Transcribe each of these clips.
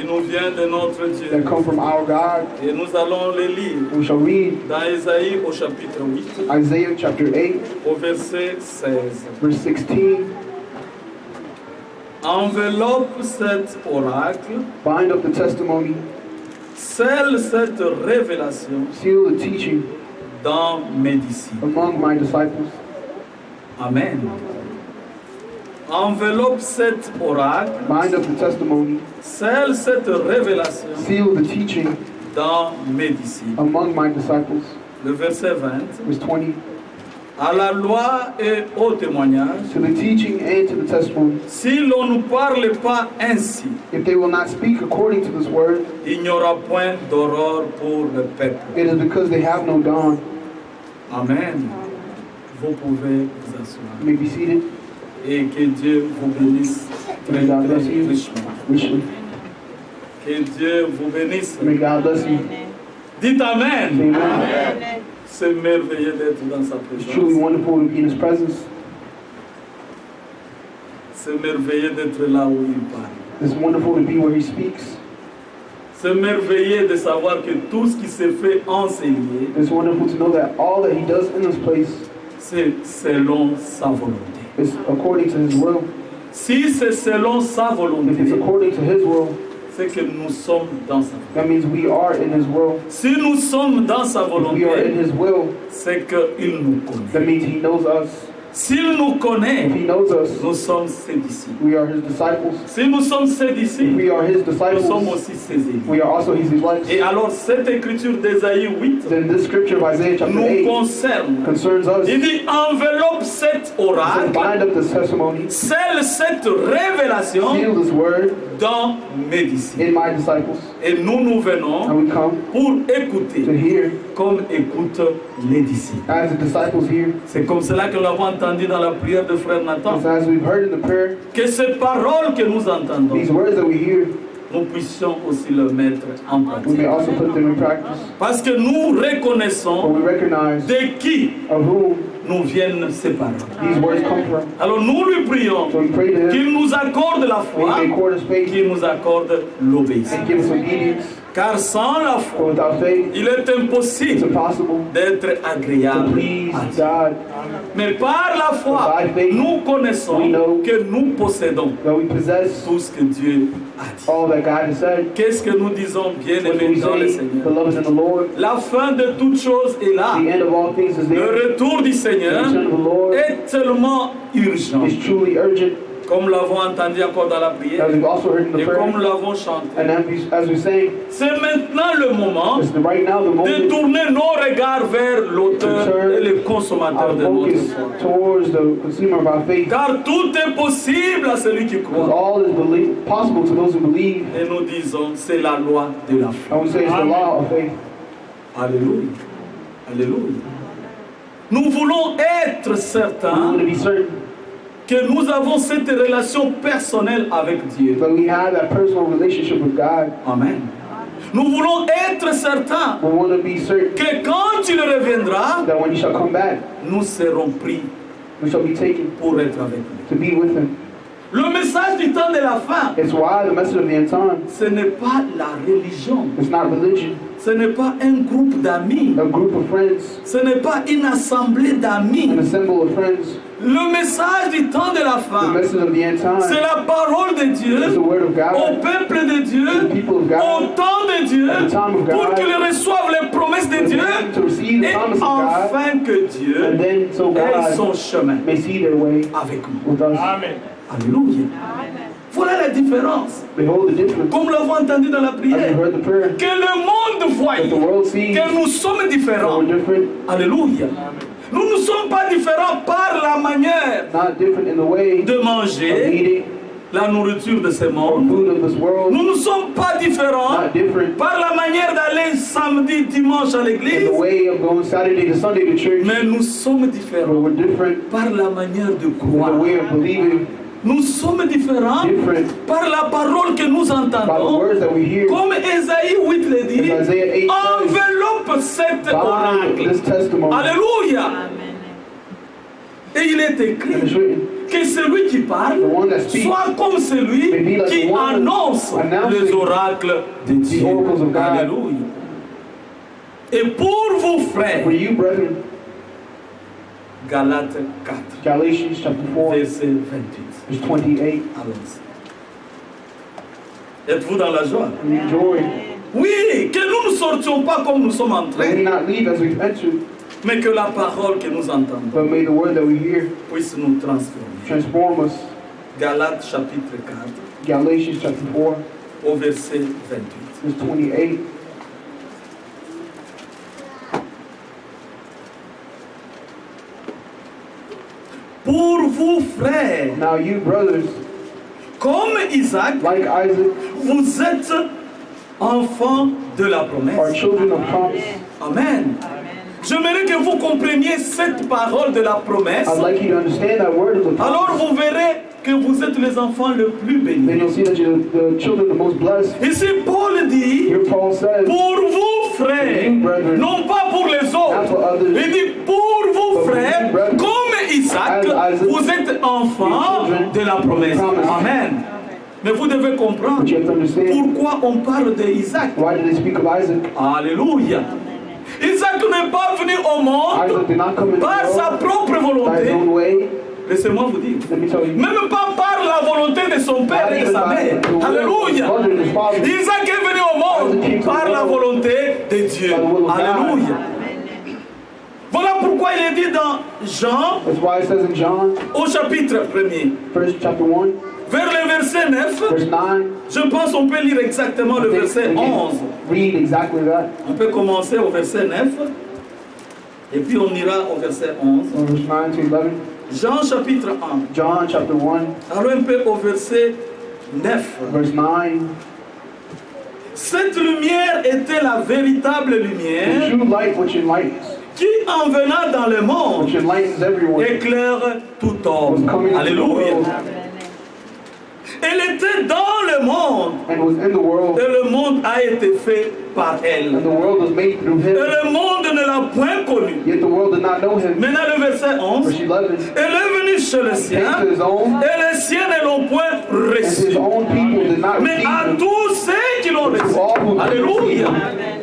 nous vient de notre Dieu. that come from our God. Et nous allons les lire We shall read dans Ésaïe au chapitre 8, Isaiah chapter 8, au verset 16. verse 16. Enveloppe cet oracle, Bind up the testimony, scelle cette révélation seal the teaching dans mes disciples. among my disciples. Amen. Enveloppe cet oracle, Bind up the testimony, scelle cette révélation seal the teaching dans mes disciples. among my disciples. Le verset 20. Verse 20. À la loi et au témoignage, To the teaching and to the testimony. si l'on ne parle pas ainsi, If they will not speak according to this word, il n'y aura point d'aurore pour le peuple. it is because they have no dawn. Amen. Vous pouvez vous asseoir. You may be seated. Et que Dieu vous bénisse très, May God bless très you richement. richly. Que Dieu vous bénisse. May God bless you. Dites Amen. Amen. C'est merveilleux d'être dans sa It's truly présence. wonderful to be in His presence. C'est merveilleux d'être là où il parle. It's wonderful to be where He speaks. C'est merveilleux de savoir que tout ce qui se fait enseigner, It's wonderful to know that all that He does in this place c'est selon sa volonté. is according to His will. Si c'est selon sa If it's volonté, according to His will, c'est que nous sommes dans sa volonté. that means we are in His will. Si nous sommes dans sa If we are in volonté, His will, c'est qu'il nous that connaît. means He knows us. S'il nous If connaît, He knows us, nous sommes ses disciples. we are His disciples. Si nous sommes ses If disciples, we are His nous sommes disciples, aussi ses élus. we are also His elect. Et alors, cette écriture d'Ésaïe 8 Then this scripture of Isaiah chapter nous 8 concerne. concerns us. Il dit enveloppe cet So oracle, bind up this testimony, scelle cette révélation seal this word dans mes disciples. in my disciples, Et nous venons and we come pour to écouter hear comme écoutent les disciples. as the disciples hear. C'est comme cela que nous l'avons entendu dans la prière de frère Nathan. So as we've heard in the prayer, Que ces paroles que nous entendons, these words that we hear, nous puissions aussi le mettre en we pratique. may also put them in practice. Parce que nous For reconnaissons we recognize de qui of whom nous viennent ces paroles. these words come from. Alors nous lui prions So we pray to Him, qu'il nous accorde la He foi, may accord us faith qu'il nous accorde l'obéissance. and give us obedience. Car sans la foi, For without faith, il est it's impossible impossible d'être to agréable please à Dieu. God. Mais par la foi, nous connaissons que nous possédons That we possess tout ce que Dieu a dit. all that God has said. Qu'est-ce que nous disons, What do we bien-aimés dans le say? Seigneur? Beloved in the Lord, La fin de toutes choses est là. the end of all things is Le there. retour du The Seigneur return of the Lord est tellement urgent, is truly urgent, comme l'avons entendu encore dans la prière as we've also heard in the et comme prayer. l'avons chanté. And as we say, C'est maintenant le moment it's right now the de moment tourner nos regards vers l'auteur et le consommateur our de notre focus foi. towards the consumer of our faith. Car tout est possible à celui qui Because croit. all is possible to those who believe. Et nous disons, c'est la loi de la foi. And we say it's the law of faith. Alléluia. Alléluia. Nous voulons être We certains want to be certain que nous avons cette relation personnelle avec Dieu. that we have that personal relationship with God. Amen. Nous voulons être certains We want to be certain que quand il reviendra, that when He shall come back, nous serons pris we shall be taken pour être avec lui. to be with Him. Le message du temps de la fin, It's why the message of the end time, ce n'est pas la religion, it's not religion, ce n'est pas un groupe d'amis, a group of friends, ce n'est pas une assemblée d'amis. an assembly of friends. Le message du temps de la The fin, message of the end c'est time la parole de is the Dieu word of au God, peuple de Dieu, the people of au God, temps de Dieu, at the time of pour God, qu'ils reçoivent les promesses de Dieu to receive the et promise of God, afin que Dieu and then so ait son God chemin may see their way avec nous. with us. Alléluia. Voilà la différence. Behold the difference. Comme nous l'avons entendu dans la As we prière, heard the prayer, que le monde voie that the world sees que nous sommes that différents. we're different, Alléluia. Nous ne sommes pas différents par la manière not different in the way de of manger eating la nourriture de ce or monde. food of this world, Nous ne sommes pas différents not different par la manière d'aller samedi, dimanche à in l'église, the way of going Saturday to Sunday to church, mais nous sommes but différents we're different par la manière de in the croire. way of believing, Nous sommes différents different par la parole que nous by the entendons. words that we hear. Comme Ésaïe 8 le dit, As Isaiah 8 says, enveloppe cet by oracle. this testimony, Alléluia. Et il est écrit and it's written, que celui qui parle the one that speaks, soit comme celui may be like qui the one annonce announcing les oracles de Dieu. oracles of God. Alléluia. Et pour vous, frères, For you, brethren, Galates 4, Galatians chapter 4, verset 28. verse 28. Allons-y. Êtes-vous dans la joie? We enjoy. Oui, que nous ne sortions pas comme nous sommes May we entrés, not leave as we've entered, mais que la parole que nous entendons but may the word that we hear puisse nous transformer. transform us. Galates chapitre 4, Galatians chapter 4, au verset 28. verse 28. Pour vous, frères, Now you, brothers, comme Isaac, like Isaac, vous êtes enfants de la are promesse. children of promise. Amen. J'aimerais que vous compreniez cette parole de la promesse. I'd like you to understand that word of the Alors promise. vous verrez que vous êtes les enfants les plus Then bénis. you'll see that you're the children the most blessed. Ici, Paul dit, Here Paul says, pour vous, frères, non pas pour les autres. Il dit, pour vous, frères, comme Isaac, vous êtes enfants de la promesse. Amen. Mais vous devez comprendre but you have to understand, pourquoi on parle d'Isaac. why did they speak of Isaac? Alléluia. Isaac n'est pas venu au monde Isaac did not come into par the sa world propre by his volonté. own way. Laissez-moi vous dire. Let me tell you. Même pas par la volonté de son père et de sa mère. Alléluia. Isaac est venu au monde par la volonté de Dieu. Alléluia. Voilà pourquoi il est dit dans Jean, That's why it says in John, au chapitre 1er, first chapter 1, vers le verset 9, verse 9. je pense qu'on peut lire exactement le verset 11. Read exactly that. On peut commencer au verset 9, et puis on ira au verset 11. From verse 9 to 11. Jean chapitre 1. John chapter 1, Allons un peu au verset 9. verse 9. Cette lumière était la véritable The lumière true light which enlightens, qui en venant dans le monde which enlightens everyone, éclaire tout was homme. coming into the Alléluia. world Elle était dans le monde and was in the world, et le monde a été fait par elle. and the world was made through Et him, le monde ne l'a point connu. yet the world did not know him. Maintenant le verset 11. Verse 11. Elle est venue chez les Came siens to his own, et les siens ne l'ont point and reçu. his own people did not Mais receive à him. tous ceux qui l'ont reçu. Alléluia.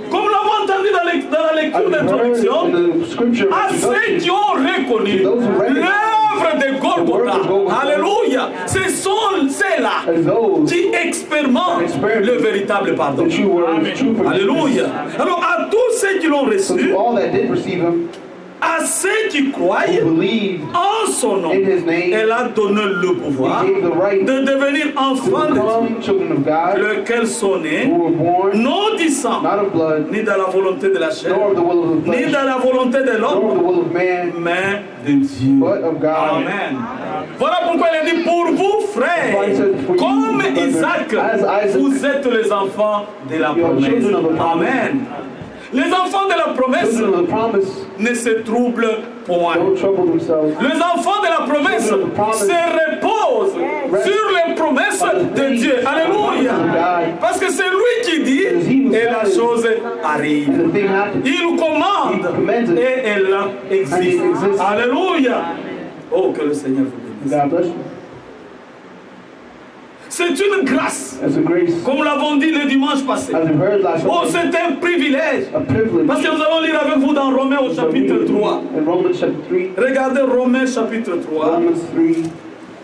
Comme nous l'avons entendu dans la lecture As we heard d'introduction, in the scripture à ceux qui ont reconnu l'œuvre de Golgotha. Alléluia. Ce sont ceux-là as those qui expérimentent le véritable pardon. the true word is true for Alléluia. Alors à tous ceux qui l'ont So to reçu, all that did receive him, à ceux qui croient who believed, en son nom, in his name, elle a donné le pouvoir he gave the right de devenir to enfants de Dieu, become children of God, lesquels sont nés who were born non du sang, not of blood, ni dans la volonté de la chair, nor of the will of the ni flesh, dans la volonté de nor of l'homme, the will of man, mais de Dieu. but of God. Amen. Voilà pourquoi il est dit pour vous, frères, comme Isaac, vous êtes les enfants de la promesse. Amen. Les enfants de la promesse Children of the promise ne se troublent point. don't trouble themselves. Les enfants de la promesse se reposent sur les promesses de Dieu. Alléluia. Parce que c'est lui qui dit et la chose arrive. And the thing happened. Il commande et elle existe. Alléluia. Oh, que le Seigneur vous bénisse. God bless you. C'est une grâce. That's a grace. Comme l'avons dit le dimanche passé. As we heard last Oh, Sunday, c'est un privilège. a privilege. Parce que nous allons lire avec vous dans Romains au chapitre 3. In Romans chapter 3, Regardez Romains chapitre 3. Romans 3,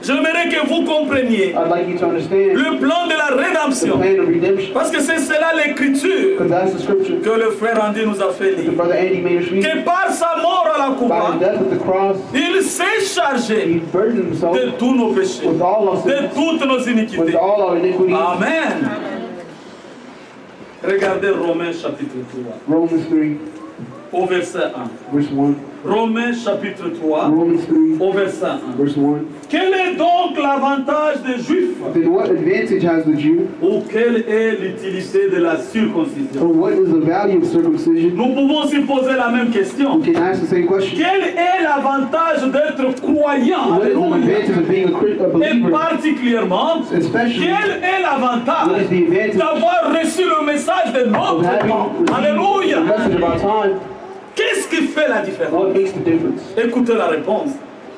J'aimerais que vous compreniez I'd like you to understand le plan de la the rédemption. plan of redemption, Parce que c'est cela l'écriture because that's the scripture que le frère Andy nous a fait the lire. brother Andy made us read. Que par sa mort à la By the croix, death of the cross, il s'est chargé he burdened himself de tous nos péchés, with all our de sins, toutes nos with iniquités. all our iniquities. Amen. Regardez Romains chapitre 3, Romans 3, au verset 1. verse 1. Romains chapitre 3, Romans 3, au verset 1. verse 1. Quel est donc l'avantage des Juifs? Then what advantage has the Jew, Ou quelle est l'utilité de la circoncision? or what is the value of circumcision? Nous pouvons aussi poser la même question. We can ask the same question. Quel est l'avantage d'être croyant? What is the Alléluia. advantage of being a Et believer? particulièrement, Especially, quel est what is l'avantage the advantage d'avoir reçu le message de of notre having temps? received the Alléluia. message of our time? Qu'est-ce qui fait la différence? What makes the difference? Écoutez la réponse.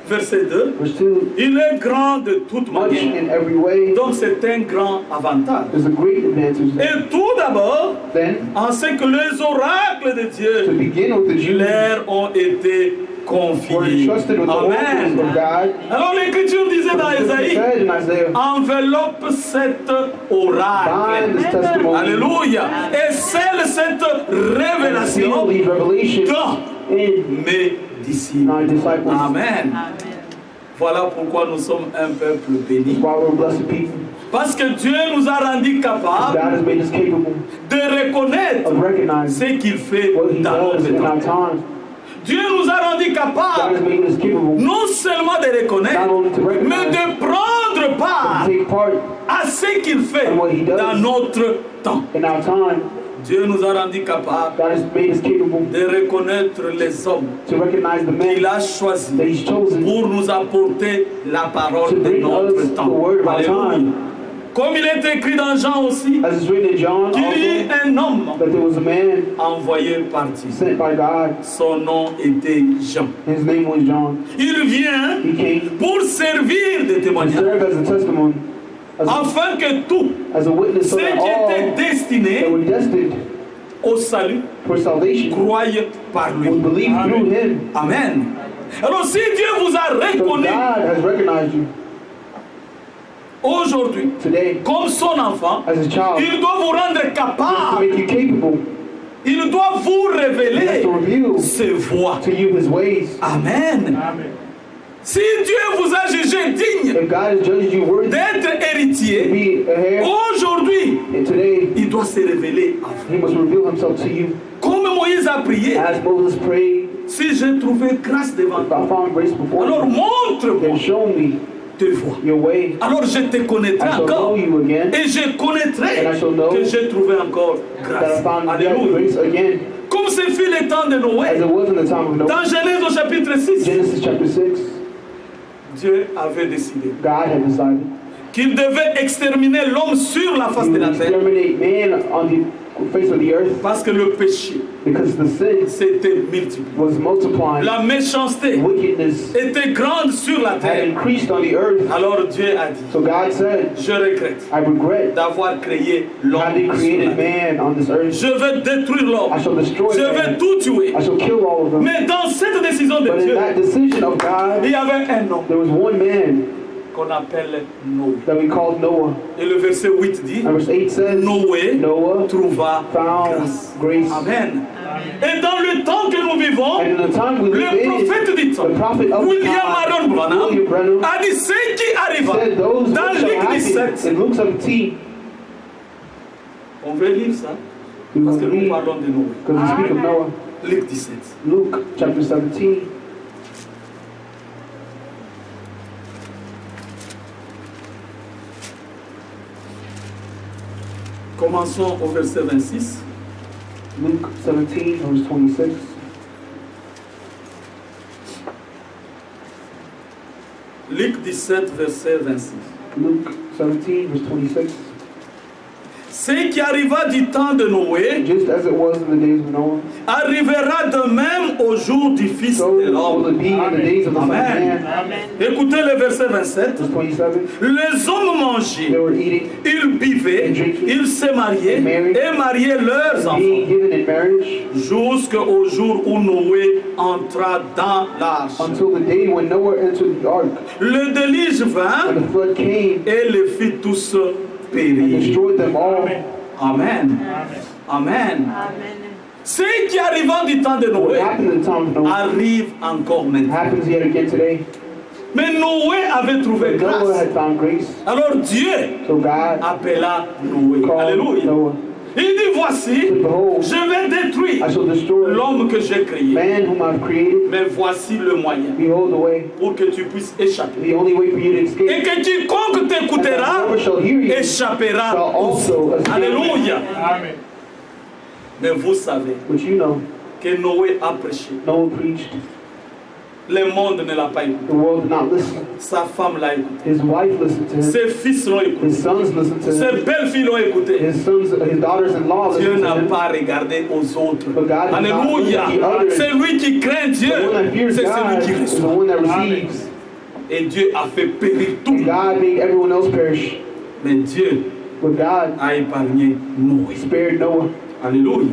verset 2. Verse 2. Il est grand de toute Much manière. in every way. Donc c'est un grand avantage. There's a great advantage there. Et tout d'abord, Then, en ce que les oracles de to Dieu begin with, the Jews leur ont été were confiés. entrusted with the oracles Amen. of God. Alors l'Écriture disait dans It Ésaïe, said in Isaiah, enveloppe cet bind oracle. this testimony, Alléluia. Et scelle cette seal révélation these revelations dans in mes disciples. our disciples. Amen. Voilà pourquoi nous sommes un peuple béni. While we're blessed people, Parce que Dieu nous a rendus capables God has made us capable de reconnaître of recognizing ce qu'il fait what He dans does notre in our temps. time. Dieu nous a rendus God has capables made us capable non seulement de not reconnaître, only to mais recognize, de prendre but part to take part à ce qu'il fait And what he does. dans notre temps. in our time. Dieu nous a rendus capables God has made us capable de reconnaître les hommes to recognize the qu'il man a choisis that He's chosen pour nous apporter la to parole de bring notre us the temps. word of our Alléluia. time. Comme il est écrit dans Jean aussi, As it's written in John, qu'il y also, ait un homme that there was a man envoyé par Dieu. sent by God. Son nom était Jean. His name was John. Il vient He came pour servir de to témoignage, serve as a testimony, afin que tous as a witness, so ceux that qui étaient all destinés that were destined au salut for salvation croient par lui. would believe through him. Amen. Alors si Dieu vous a So reconnu God has recognized you aujourd'hui today comme son enfant, as a child. il doit vous rendre To capable, make you capable. il doit vous He has révéler to reveal ses voies. to you His ways. Amen. Si Dieu vous a jugé digne If God has judged you worthy to d'être héritier, be a heir, aujourd'hui, and today il doit se révéler à vous. He must reveal Himself to you. Comme Moïse a prié, As Moses prayed, si j'ai trouvé grâce devant if toi, I found grace before alors you, montre-moi then show me tes voies. your way. Alors je te connaîtrai I shall encore know you again, et je connaîtrai And I shall know que j'ai trouvé encore that I grâce. found that Alléluia. grace again, Comme ce fut le temps de as Noé, it was in the time of Noah. dans Genèse au chapitre 6, Genesis chapter 6, Dieu avait décidé God had decided qu'il devait exterminer l'homme sur la face He de la would terre exterminate man on the face of the earth parce que le péché because the sin s'était multiplié. was multiplying. La méchanceté Wickedness était grande sur la had terre. increased on the earth. Alors Dieu a dit, So God said, je regrette I regret d'avoir créé l'homme having sur la created terre. man on this earth. Je vais détruire l'homme. I shall destroy Je vais man. tout tuer. I shall kill all of them. Mais dans cette décision de But in Dieu, that decision of God, il y avait un homme there was one man qu'on appelle Noé. that we called Noah. Et le verset 8 dit, And verse 8 says, Noé Noah trouva found grâce. grace. Amen. Et dans le temps que nous vivons, And in the time we live le in, prophète du temps, the prophet of the William Aaron time, Branham, William Branham, a dit ce qui arriva said those dans which shall Luc happen 17. in Luke 17. On veut lire ça We parce will que nous read, parlons de Noé. because we speak of Noah. Luc 17. Luke chapter 17. Commençons au verset 26. Luke 17, verse 26. Luc 17, verset 26. Luke 17, verse 26. Ce qui arriva du temps de Noé Just as it was in the days of Noah, arrivera de même au jour du Fils so de will l'homme. it be in the days of the Son of Amen. Man. Écoutez le verset 27. Verse 27. Les hommes They mangeaient, were eating, ils buvaient, ils se mariaient et mariaient leurs enfants. being given in marriage, Jusqu'au jour où Noé entra dans l'arche. until the day when Noah entered the ark, Le déluge vint and the flood came et les fit tous and périr. destroyed them all. Amen. Amen. Ce qui arriva du temps de What Noé happened in the time of Noah arrive encore maintenant. happens yet again today. Mais Noé avait trouvé Noah grâce. had found grace, Alors Dieu so God appela Noé. called Alléluia. Noah. Il dit, voici, Behold, je vais détruire I shall destroy l'homme que j'ai créé. man whom I've created. Mais voici le moyen Behold the way, pour que tu puisses échapper. the only way for you to Et escape. que quiconque t'écoutera Whoever shall hear you échappera shall aussi. also escape. Alléluia. Mais vous savez But you know, que Noé a prêché. Noah preached. Le monde ne l'a pas écouté. The world did not listen. Sa femme l'a écouté. His wife listened to him. Ses fils l'ont écouté. His sons listened to him. Ses belles-filles l'ont écouté. His daughters-in-law Dieu listened to n'a him. pas regardé aux autres. But God did not Alléluia. look at the others. C'est lui qui craint Dieu. The one that fears C'est God celui qui is the reçoit. one that receives. Et Dieu a fait périr tout. And God made everyone else perish. Mais Dieu But God a épargné Noé. spared Noah. Alléluia.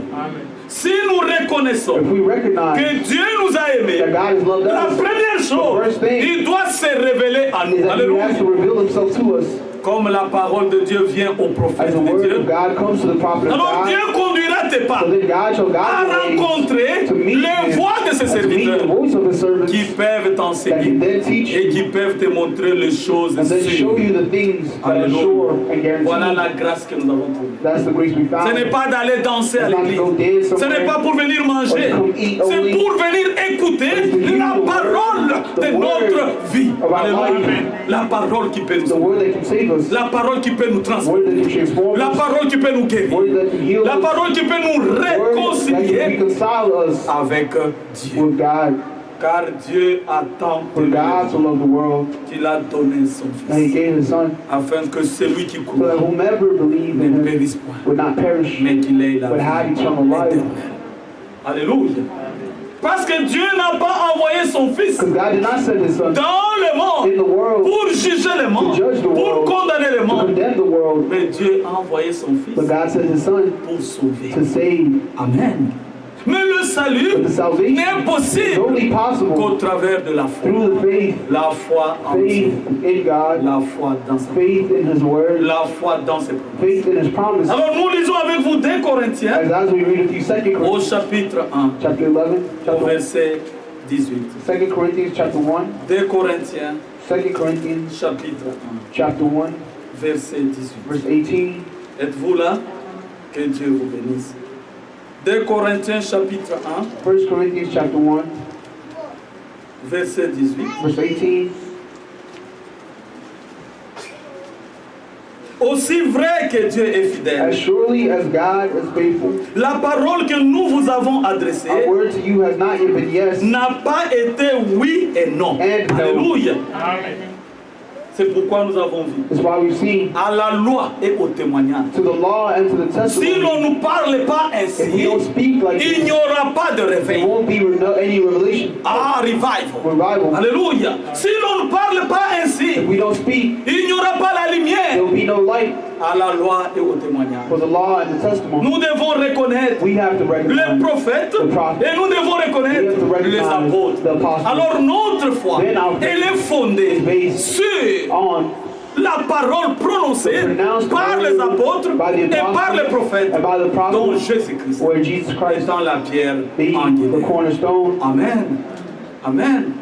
Si nous reconnaissons If we recognize que Dieu nous a aimés, that God has loved la us, première chose, first thing il doit se révéler à is nous. that He has to Alléluia. reveal Himself to us. Comme la parole de Dieu vient au prophète As the de word Dieu, of God comes to the prophet of alors Dieu God, conduira tes pas so then God shall à guide your ways rencontrer to meet les Him, voix de ses and to meet the serviteurs voice of His servants, qui peuvent that t'enseigner can then teach et you, qui peuvent te montrer les choses and then show sûres. you the things that are sure and Voilà guaranteed. la grâce que nous avons trouvée. That's the grace we Ce found. n'est pas d'aller danser à It's not to l'église. go dance Ce n'est somewhere. pas pour venir manger. Or to come eat C'est only. pour venir écouter It's to hear la the word, parole de the notre word vie. of our Alléluia. life. La parole qui peut nous The sauver. word that can save us, La parole qui peut nous the word transformer. that can transform La us, parole qui peut nous the guérir. word that can heal La us, parole qui peut nous the word that can réconcilier reconcile us avec Dieu. with God. Car Dieu a tant For God to love the world, qu'il a donné son and He Fils, gave His Son, afin que celui qui so croit that whomever believes ne in Him périsse point, would not perish, mais qu'il ait la but have vie eternal life. éternelle. Alléluia. Parce que Dieu n'a pas envoyé son Fils Because God did not send His Son dans le monde in the world pour juger le monde, to judge the pour world, condamner le to monde. condemn the world, Mais Dieu a envoyé son but Fils God sent His Son pour sauver. to save. Amen. Mais le salut But the salvation n'est is possible only possible qu'au travers de la foi. through the faith, La foi en faith Dieu. in God, La foi dans sa faith in His Word, La foi dans ses promesses. faith in His promise. Alors nous lisons avec vous 2 Corinthiens As we read a few 2 au Corinthians chapitre 1, chapter 11, au chapter verset 18. 2 Corinthians chapter 1, 2 Corinthiens 2 Corinthians chapitre 1, chapter 1, verset 18. verse 18. Êtes-vous là? Que Dieu vous bénisse. 2 Corinthiens chapitre 1, 1 Corinthians chapter 1, verset 18. verse 18. Aussi vrai que Dieu est fidèle, As surely as God is faithful, la parole que nous vous avons our adressée word to you has not yet been yes n'a pas été oui et non. and no. Alléluia. C'est pourquoi nous avons vu That's why we've seen à la loi et au témoignage. to the law and to the Si testimony. l'on ne parle pas If we ainsi, don't speak like il n'y this, aura pas de there réveil. won't be any revelation, Ah, revival. revival. Alléluia. Si l'on ne parle pas ainsi, If we don't speak, il n'y aura pas la there lumière will be no light à la loi et au témoignage. for the law and the testimony. Nous devons reconnaître We have to les recognize prophètes the prophets. et nous devons reconnaître We have to les recognize apôtres. the apostles. Alors notre foi, Then our faith elle est fondée is based sur on la parole prononcée the pronounced par word les apôtres by the et par les apostles prophètes, and by the dont prophets, Jésus-Christ where Jesus Christ étant la pierre being the angulaire. cornerstone. Amen. Amen.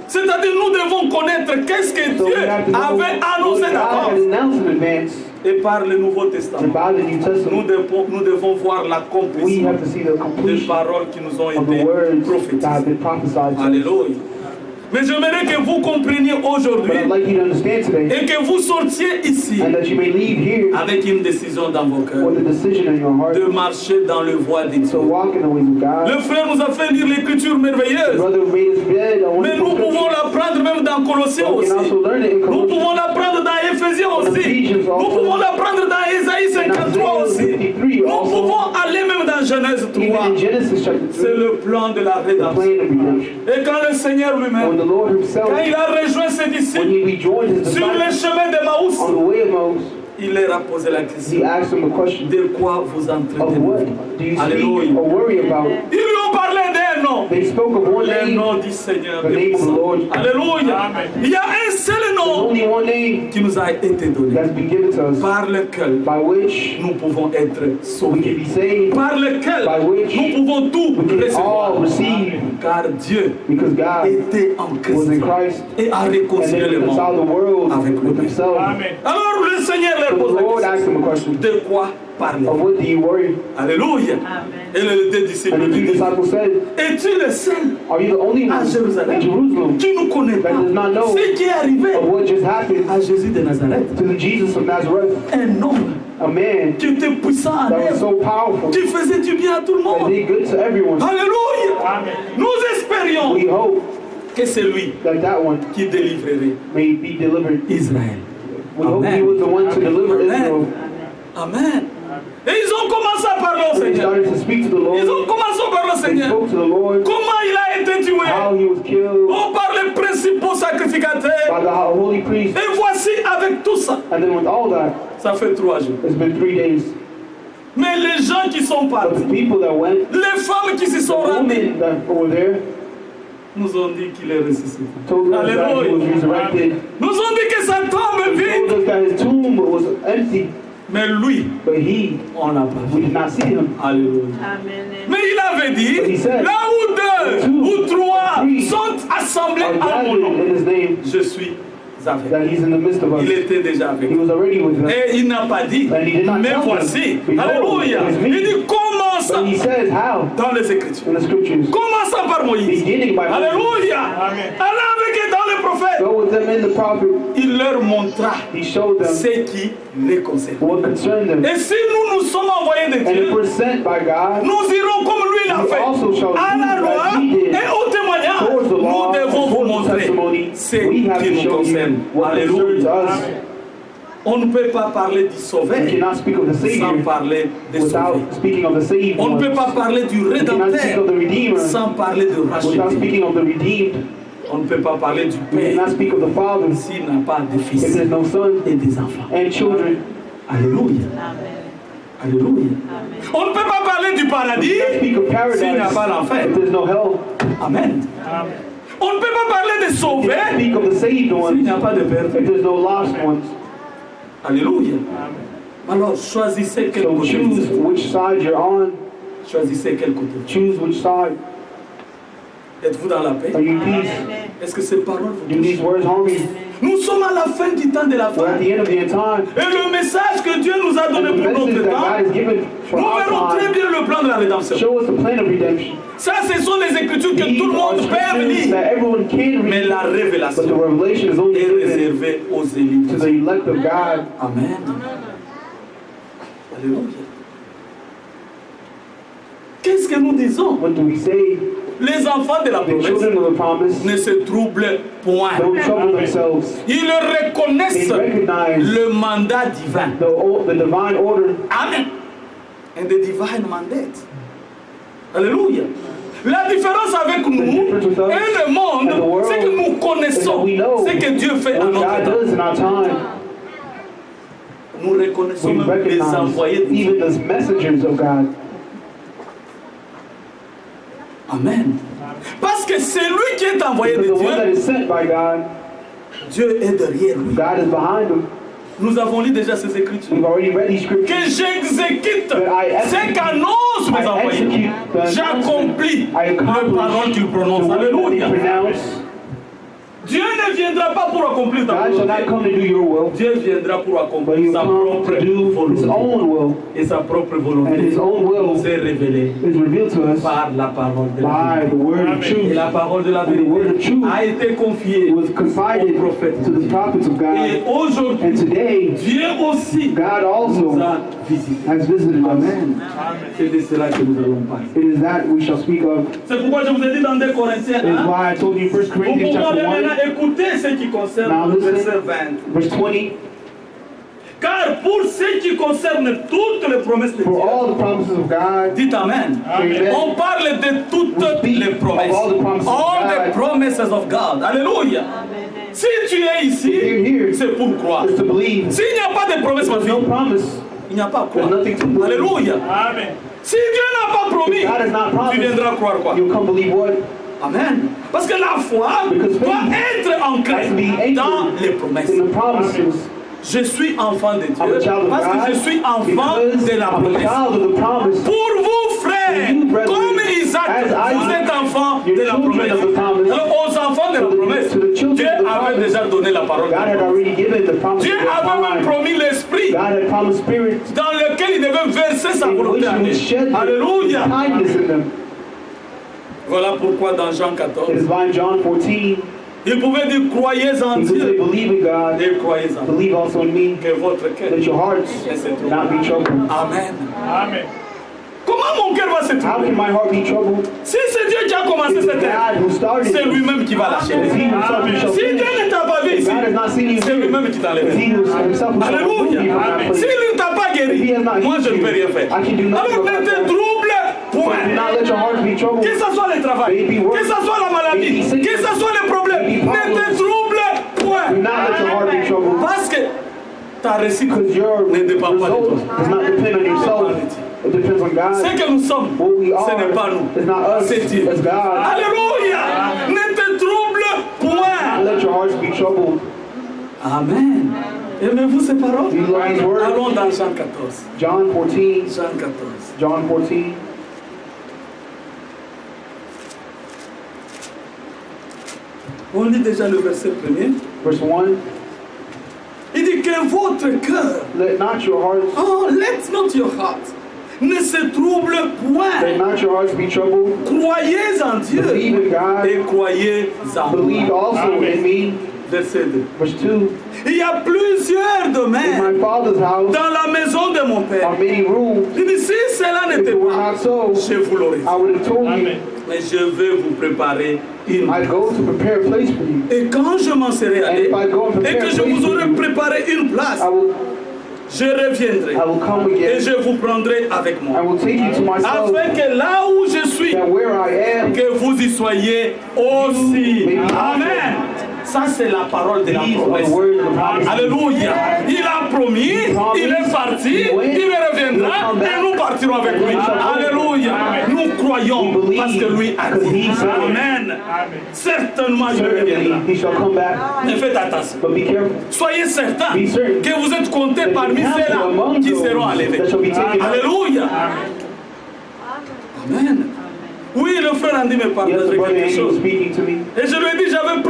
C'est-à-dire nous devons connaître qu'est-ce que So we Dieu have to know avait what annoncé God had d'avance. announced in advance Et par le Nouveau and Testament, by the New Testament. nous devons voir We l'accomplissement have to see the des completion paroles qui nous ont of the été words that have prophétisées. been prophesied to us. Alléluia. Mais j'aimerais que vous compreniez But aujourd'hui I'd like you to understand today, et que vous sortiez ici and that you may leave here avec une décision dans vos cœurs with a decision in your heart de marcher dans le voie de to Dieu. walk in the ways of God. Le frère nous a fait lire l'écriture The merveilleuse, brother made us bed. I want mais to nous pouvons l'apprendre même dans Colossiens we aussi. can also learn it in Nous Colossians. pouvons l'apprendre dans Éphésiens aussi. Nous pouvons l'apprendre dans Ésaïe 53 aussi. Nous pouvons aller même dans Genèse 3. Even in Genesis chapter C'est 3, le plan de la the plan rédemption. of redemption. Et quand le Seigneur When lui-même, the Lord himself, quand il a rejoint ses when disciples he rejoined his sur les disciples chemins de Maús, on the way of Moses, il leur a posé la he question: asked them a question de quoi vous of entretenez-vous? what do you speak Alléluia. or worry about? Ils lui ont parlé d'un nom. They spoke of one Le name, nom du Seigneur. the name of the Lord. Alléluia. Il y a un seul There's nom only one name qui nous a été donné, that's been given to us, par lequel by which nous pouvons être we can sauvés, be saved, par lequel by which nous pouvons tout we can recevoir. all receive, Car Dieu because God était en was in Christ Christ et a and réconcilié then le reconciled the monde world avec with lui. himself. Alors le Seigneur leur So pose the la Lord question: asked him a question de quoi parler? of what do you worry? Alléluia. Et les deux disciples And the lui two disent: disciples said, es-tu le seul are you the only à one in Jérusalem Jerusalem qui ne connaît pas that does not know ce qui est arrivé of what just happened à Jésus de Nazareth? to the Jesus of Nazareth, Un homme a man qui était puissant en that was œuvre, so powerful qui faisait du bien à tout le that monde. did good to everyone? Alléluia. Nous espérions We hope que c'est lui that one qui délivrerait may be delivered. Israël. We hope he was the one to deliver Israel. Amen. Et ils ont commencé à parler au They Seigneur. started to speak to the Ils Lord. ont commencé à parler au They Seigneur. spoke to the Lord, Comment il a été tué? how he was killed Oh, par les principaux sacrificateurs sacrificateur. by the holy priest. Et voici avec tout ça, And then with all that, ça fait 3 jours. it's been 3 days. Mais les gens qui sont But partis, the people that went, les femmes qui se the sont rendues, women that were there, nous ont dit qu'il est ressuscité. told us that he was Alléluia. resurrected. Nous ont dit que sa tombe est They told vide. us that his tomb was empty, Mais lui, but he, on l'a pas we vu. did not see him. Alléluia. Mais il avait dit, But he said, là où 2 ou 3 sont assemblés Are à mon gathered nom, in his name, je suis avec. that he's in the midst of us. Il était déjà avec He nous. was already with us. Et il n'a pas dit, And he did not mais tell voici, them, behold, alléluia. it is me. Il dit, commençant But he says how? dans les Écritures. In the scriptures. Commençant par Moïse. Beginning by Moses. Alléluia. Allah avec dans les prophètes. Go with them in the prophet. Il leur montra He showed them ce qui les concerne. what concerned them. Et si nous sommes envoyés de And if Dieu, we're sent by God, nous irons comme lui l'a we fait. also shall À la do loi as he did. et au témoignage, Towards the nous law, devons vous towards the montrer testimony, ce we have qui to nous show concerne. you what concerns Alléluia. us. On ne peut pas parler du We sauveur cannot speak of the sans Savior parler des sauvés. without speaking of the saved On ne one. peut pas parler du We cannot speak rédempteur of the Redeemer sans parler de without racheté. speaking of the redeemed. On ne peut pas parler du We Père cannot speak of the Father s'il n'a pas de if fils there's no Son et des enfants. and children. Alléluia. Alléluia. On ne peut pas parler du paradis We cannot speak of s'il n'y a pas paradise l'enfer. if there's no hell. Amen. On ne peut pas parler des We cannot sauvés speak of the saved s'il ones n'y a pas de Père. if there's no lost ones. Alléluia. Alors choisissez quel So côté choose vous êtes. which side you're on. Choisissez quel côté. Choose which side. Êtes-vous dans la paix? Are you in peace? Est-ce que ces paroles vous Do these touchent? words harm you? Nous sommes à la fin du temps de la We're fin. at the end of the end time. Et le message que Dieu nous a And donné the pour message notre that temps, God has given for nous our verrons très time, bien le plan de la rédemption. show us the plan of redemption. Ça, ce sont les écritures que These tout le are monde peut scriptures lire. that everyone can Mais read, la but the révélation revelation is only est given réservée aux to élites. the elect of God. Amen. Alléluia. Qu'est-ce que nous disons? What do we say? Les enfants de la The promesse children of the promise ne se troublent point. don't trouble themselves. Ils reconnaissent They recognize le mandat divin. the divine order. Amen. And the divine mandate. Alléluia. La différence avec nous et le monde, c'est que nous connaissons ce que Dieu fait And dans what notre God temps. does in our time, Nous reconnaissons we même les recognize envoyés de Dieu. even the messengers of God. Amen. Parce que c'est lui qui est envoyé Because de the one that Dieu. is sent by God, Dieu est derrière lui. God is behind him. Nous avons lu déjà ces écritures. We've already read these scriptures. Que j'exécute I ce qu'annonce mes I envoyés. execute the J'accomplis I les paroles accomplish qu'il the prononce. word that Alléluia. they pronounce. Dieu ne viendra pas pour accomplir ta God shall not volonté. come to do your will, Dieu viendra pour but accomplir He sa will come propre to do His volonté. own will, Et sa propre and volonté His own will nous est révélée is revealed to us par la parole de la by vérité. the word of Et truth. la parole de la And the word of vérité truth a été confiée was confided aux prophètes. to the prophets of Et God, aujourd'hui, and today Dieu aussi God nous also a visités. has visited us. Amen. C'est de cela que nous allons parler. It is that we shall speak of. C'est pourquoi je vous ai dit dans 2 Corinthiens It is 1, why I told you in 1 vous Corinthians pouvez chapter maintenant 1, écouter ce qui concerne Now le listen. verset 20. verse 20. Car pour ce qui concerne toutes les promesses de For Dieu, all the promises of God, dites Amen. Amen. On parle de toutes We speak les promesses. of all the promises of All the God. promises of God. Alléluia. Si tu es ici, You're here. c'est pour croire. is to believe. S'il n'y a pas de promesse, ma There's no fille, promise. il n'y a pas quoi. There's nothing to believe. Alléluia. Amen. Si Dieu n'a pas promis, God has not tu promised. viendras croire quoi? You'll come believe what? Amen. Parce que la foi Because faith doit être ancrée has to be anchored dans les promesses. In the promises. Je suis enfant de I'm a Dieu child of parce que God. je suis enfant Because de la I'm a promesse. child of the promise. Pour vous, frères, For you, brethren, comme Isaac, as vous Isaac, êtes enfants you're de la children promesse. of the promise. Alors, aux enfants de la To the- promesse, to the children Dieu of the avait promise. déjà donné la parole. God had already given the promise. Dieu of the avait même time. promis l'esprit God had promised spirit dans lequel il devait verser sa in volonté which en he would eux. shed Alléluia. kindness in them. Voilà pourquoi dans Jean It 14, is by John 14. il pouvait dire croyez en He could say, Dieu believe in God, et croyez en believe also in me, que votre cœur that your hearts ne se trouble. not be troubled. Amen. Amen. Comment mon cœur va se How troubler? can my heart be troubled? Si c'est Dieu qui a commencé It's cette œuvre, God who started c'est it. lui-même qui va It's l'achever. he himself who shall Si Dieu finish. ne t'a pas vu ici, God has not seen you c'est here. lui-même qui t'a It's levé. he himself who shall remove Alléluia. you from that place. S'il ne t'a pas If he guéri, has not moi je ne healed peux rien you, faire. I can do nothing Alors ne about te that. trouble So do point. not let your heart be troubled. Que ce soit le travail, Baby work, que ce soit la maladie, baby sickness, que ce soit les problèmes, baby ne te problems, trouble point. Do not let your heart be troubled. Parce que ta réussite Because your ne dépend pas de result toi. does not depend on yourself. It depends on God. Ce que nous sommes, What we ce are n'est pas nous, is not us, c'est Dieu. it's God. Alléluia. Ne te trouble Don't point. let your hearts be troubled. Amen. Aimez-vous ces paroles? Do you love these words? Allons dans Jean 14. John 14. Jean 14. John 14. On lit déjà le verset premier. Verse 1. Il dit que votre cœur, Let not your hearts, oh, let not your heart, ne se trouble let point. not your hearts be troubled. Croyez en Dieu Believe in God. et croyez en Believe moi. also in me. Verset 2. Verse 2. Il y a plusieurs In domaines my Father's house dans la maison de mon Père. are many rooms. Il dit, si cela If n'était it were pas, not so, je vous l'aurais dit. I would have told you. Mais je vais vous préparer une. I go to prepare a place for you. Et quand je m'en serai And allé, if I go and et prepare que a je place vous for aurai you, préparé une place, je reviendrai I will come et again. je vous prendrai avec I moi. will take you to myself, Afin que là où je suis, that where I am, que vous y soyez aussi. May be Amen. Ça, c'est la parole de la these are promesse. the words of the promise. Alléluia. Il a promis, il est parti, il reviendra et nous partirons avec lui. Alléluia. Nous croyons parce que lui a dit. Amen. Certainement, il Certainly, reviendra. he shall come back. Mais faites attention. But be careful. Soyez certains Be certain que vous êtes comptés that parmi you counsel ceux-là among qui those seront enlevés. that shall be taken up. Alléluia. Amen. Oui, le frère Andy me Yes, partageait brother quelque Andy was chose. speaking to me. Et je lui ai dit, j'avais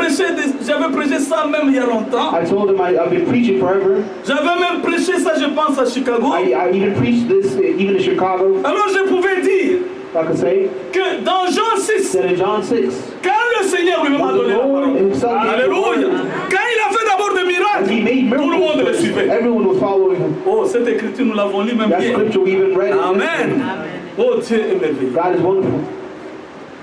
prêché ça même il y a longtemps. I told him I've been preaching forever. J'avais même prêché ça, je pense, à Chicago. I even preached this even in Chicago. Alors je pouvais dire If I could say que dans Jean 6, that in John 6, quand le Seigneur lui-même a when the donné la Lord parole, himself gave the alléluia, word, quand il a fait d'abord des as he miracles, made tout le monde le miracles, suivait. everyone was following him. Oh, cette écriture, nous l'avons lu même That hier. scripture we even read. Amen. Oh, Dieu est merveilleux. God is wonderful.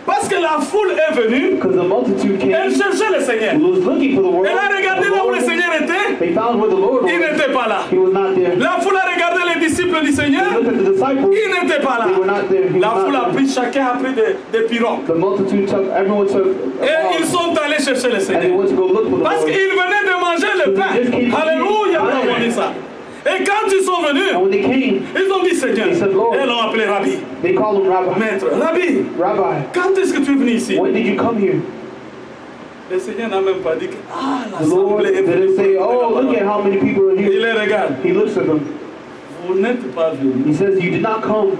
Parce que la foule est venue, Because the multitude elle came, cherchait le Seigneur. was looking for the word. Elle a regardé là où le Seigneur était, They found where the Lord il was. n'était pas là. He was not there. La foule a regardé les disciples du Seigneur, They looked at the disciples. il n'était pas là. They were not there. He La was foule a not there. pris, chacun a pris des pirogues. The multitude took, everyone took, Et ils sont allés chercher le and they Seigneur. went to go look for the Parce Lord. qu'ils venaient de manger le pain. Alléluia, nous avons dit ça. Et quand ils sont venus, And when they came, ils ont dit Seigneur. They said, Lord. Et ils l'ont appelé Rabbi. they called him Rabbi. Maître, Rabbi, Rabbi, quand est-ce que tu es venu ici? when did you come here? Le Seigneur n'a même pas dit que The Lord l'assemblée est venue. didn't say, oh, look at how many people are Il here. les regarde. He looks at them. Vous n'êtes pas venus He says, you did not come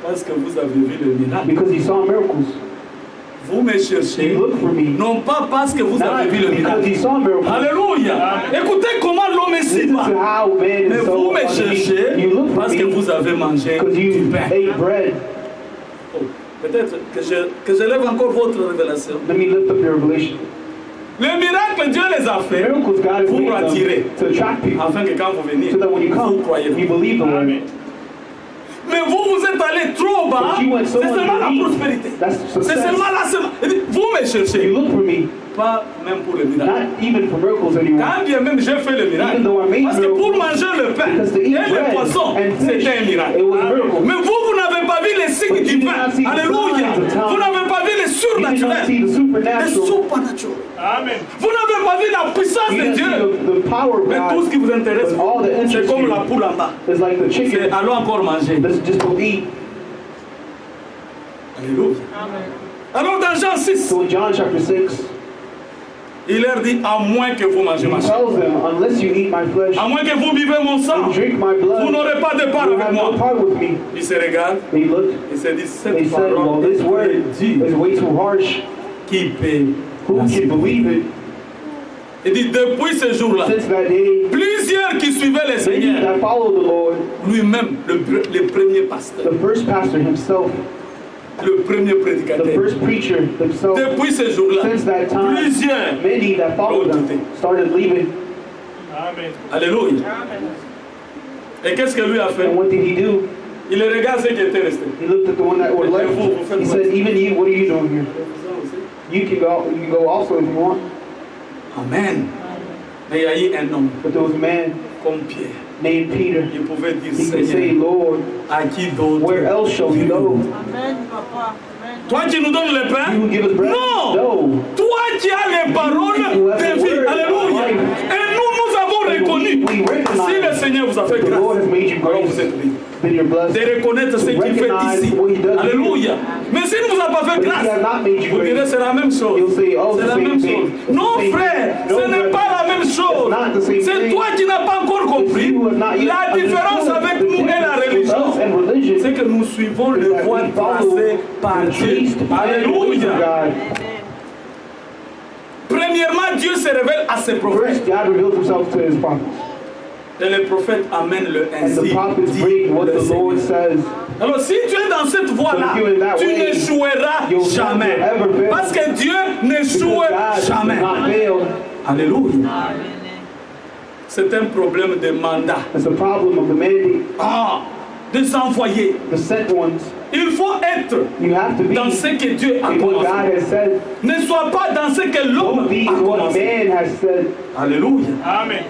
parce que vous avez vu le miracle. because you saw miracles. Vous me cherchez, You looked for me, non pas parce que vous not avez vu le because miracle. you saw miracles. Alléluia. Écoutez comment l'homme est si Listen bas. to how man Mais is vous so me cherchez underneath. You look for parce que me vous avez mangé because du you pain. ate bread. Oh, peut-être que je lève encore votre révélation. Let me lift up your revelation. Les miracles, Dieu les a fait Miracles God has pour made attirer, them to attract people, afin que quand vous venez, so that when you vous come, croyez. you believe the word. Mais vous êtes allé trop bas, But you went so c'est seulement la underneath. prospérité. That's C'est success. seulement la semence. Vous me cherchez, You look for me, pas même pour le miracle. not even for miracles anymore. Quand bien même j'ai fait le miracle, Even though I made parce que pour manger le pain Because to et eat le bread poisson, and fish, c'était un miracle. it was a miracle. Mais vous n'avez pas vu les signes But you du did pain. not see the Alléluia. signs of time. Vous n'avez pas vu les You did not surnaturels. see the Les supernatural. supernatural. Amen. Vous n'avez pas vu la puissance You de didn't see Dieu. the power of Mais tout ce God. qui vous intéresse, But all that c'est interests comme la you poule en bas. is like the C'est chicken. allons encore manger. Let's just go eat. Alléluia. Alors dans Jean 6, So in John chapter 6, il leur dit, à moins que vous mangez he ma chair, tells them, unless you eat my flesh à moins que vous buvez mon sang, and drink my vous blood, n'aurez pas de part you avec have no moi. part with me. Il se regarde, They looked, il se dit, they cette said, well, parole this word est dure. is way too harsh. Qui peut Who l'accepter? can believe it? Il dit, depuis ce jour-là, Since that day, plusieurs qui suivaient le many Seigneur, that follow the Lord, lui-même, le premier pasteur, the first pastor himself, le premier the prédicateur, first preacher himself, depuis ce jour-là, since that time, plusieurs, many that followed them started leaving. Amen. alléluia. Et qu'est-ce que lui a fait? And what did he do? Il regarde ceux qui étaient restés. He looked at the one that were left. He said, even you, what are you doing here? You can go also if you want. Amen. Mais il y a eu un homme But there was a man comme Pierre. named Peter. Il pouvait dire, He could say, Seigneur, Lord, à qui d'autre? where else shall we go? Toi qui nous donnes le pain? You will give us bread? Non! No. Toi qui as les paroles de vie. Alléluia. béni. we recognize Si le Seigneur vous a fait the grâce, Lord has made you alors great, vous êtes béni. then you're blessed. De reconnaître ce qu'il fait ici. Alléluia. Mais s'il ne vous a pas fait But if grâce, he has not made you vous direz great, c'est la même chose. you'll say, oh, C'est it's la the même same chose. thing. It's Non, the same frère, thing. ce n'est pas la même chose. not the same C'est thing. toi qui n'as pas encore compris. You have not yet La différence understood avec the nous et la difference religion, with us and religion c'est que nous suivons is le that voie we follow tracée par the Dieu. traced ways of Alléluia. God. Premièrement, Dieu se révèle à ses prophètes. First, God reveals himself to his prophets. Et les prophètes amènent le And the ainsi. prophets dit bring what le the Lord Seigneur. says. Alors si tu es dans cette voie-là, So if you're in that tu way, n'échoueras you'll jamais. never ever fail. Parce que Dieu n'échoue God jamais. does not fail. Alléluia. C'est un problème de mandat. It's a problem of the mandate, Ah, des envoyés. the sent ones. Il faut être You have to be dans ce que Dieu a in what commencé. God has said. Ne sois pas dans ce que l'homme Don't be a in what commencé. man has said. Alléluia. Amen.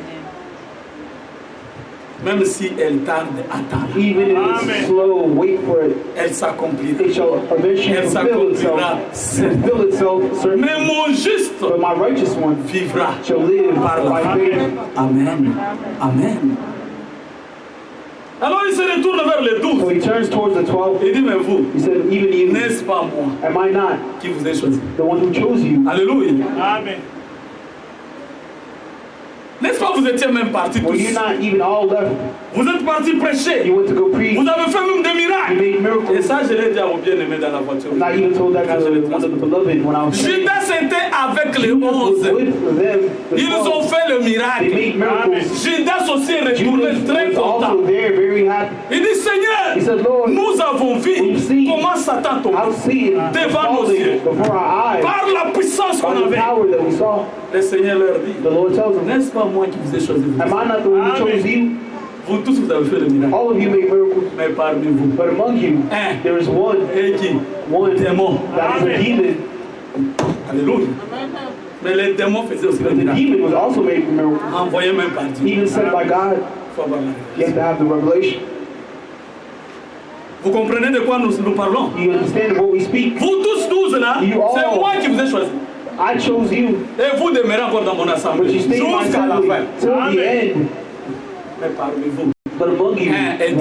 Même si elle tarde, attends. Even if Amen. it's slow, wait for it. Elle s'accomplira. It shall eventually Elle fulfill s'accomplira. itself. Fulfill itself, certainly. Mais mon juste But my righteous one vivra shall live par la by foi. faith. Amen. Amen. Alors il se retourne vers les So 12. he turns towards the 12. Il dit, mais vous, He said, even you, n'est-ce pas moi am I not qui vous ai choisi? the one who chose you? Alléluia. Amen. N'est-ce pas, vous étiez même partis Were you tous. not even all left? Vous êtes partis prêcher. You went to go preach. Vous avez fait même des You miracles. made Et miracles. ça, je l'ai dit à mon bien-aimé dans la voiture. And I even told that Quand to je l'ai one of the transporté. beloved when I was praying. Judas était avec les Judas was 11. with them. The Ils ont 12. fait le They miracle. made miracles. Judas aussi est retourné Judas très was content. also there, very happy. Il dit, Seigneur, He said, Lord, nous avons vu we've seen comment Satan tombe I've seen it devant nos falling yeux. before our eyes Par la puissance by qu'on the avait. power that we saw. Le Seigneur leur dit, The Lord tells them, n'est-ce pas moi qui vous ai choisi? am I not the one who chose you? Vous tous, vous avez fait le miracle. All of you make miracles, Mais parmi vous, but among you, un, there is one et qui? démon that is a demon. Alléluia. Mais les démons faisaient aussi le But the miracle. demon was also made from miracles. Envoyé même par Dieu. Even sent by God, Il faut avoir la you have to have the revelation. Vous comprenez de quoi nous parlons? You understand what we speak? Vous tous 12 là, You all. c'est moi qui vous ai choisi. I chose you, Et vous demeurez encore dans mon but assemblée. you stay in my Jusqu'à la assembly fin. till the Amen. end. Mais parmi vous, But among you,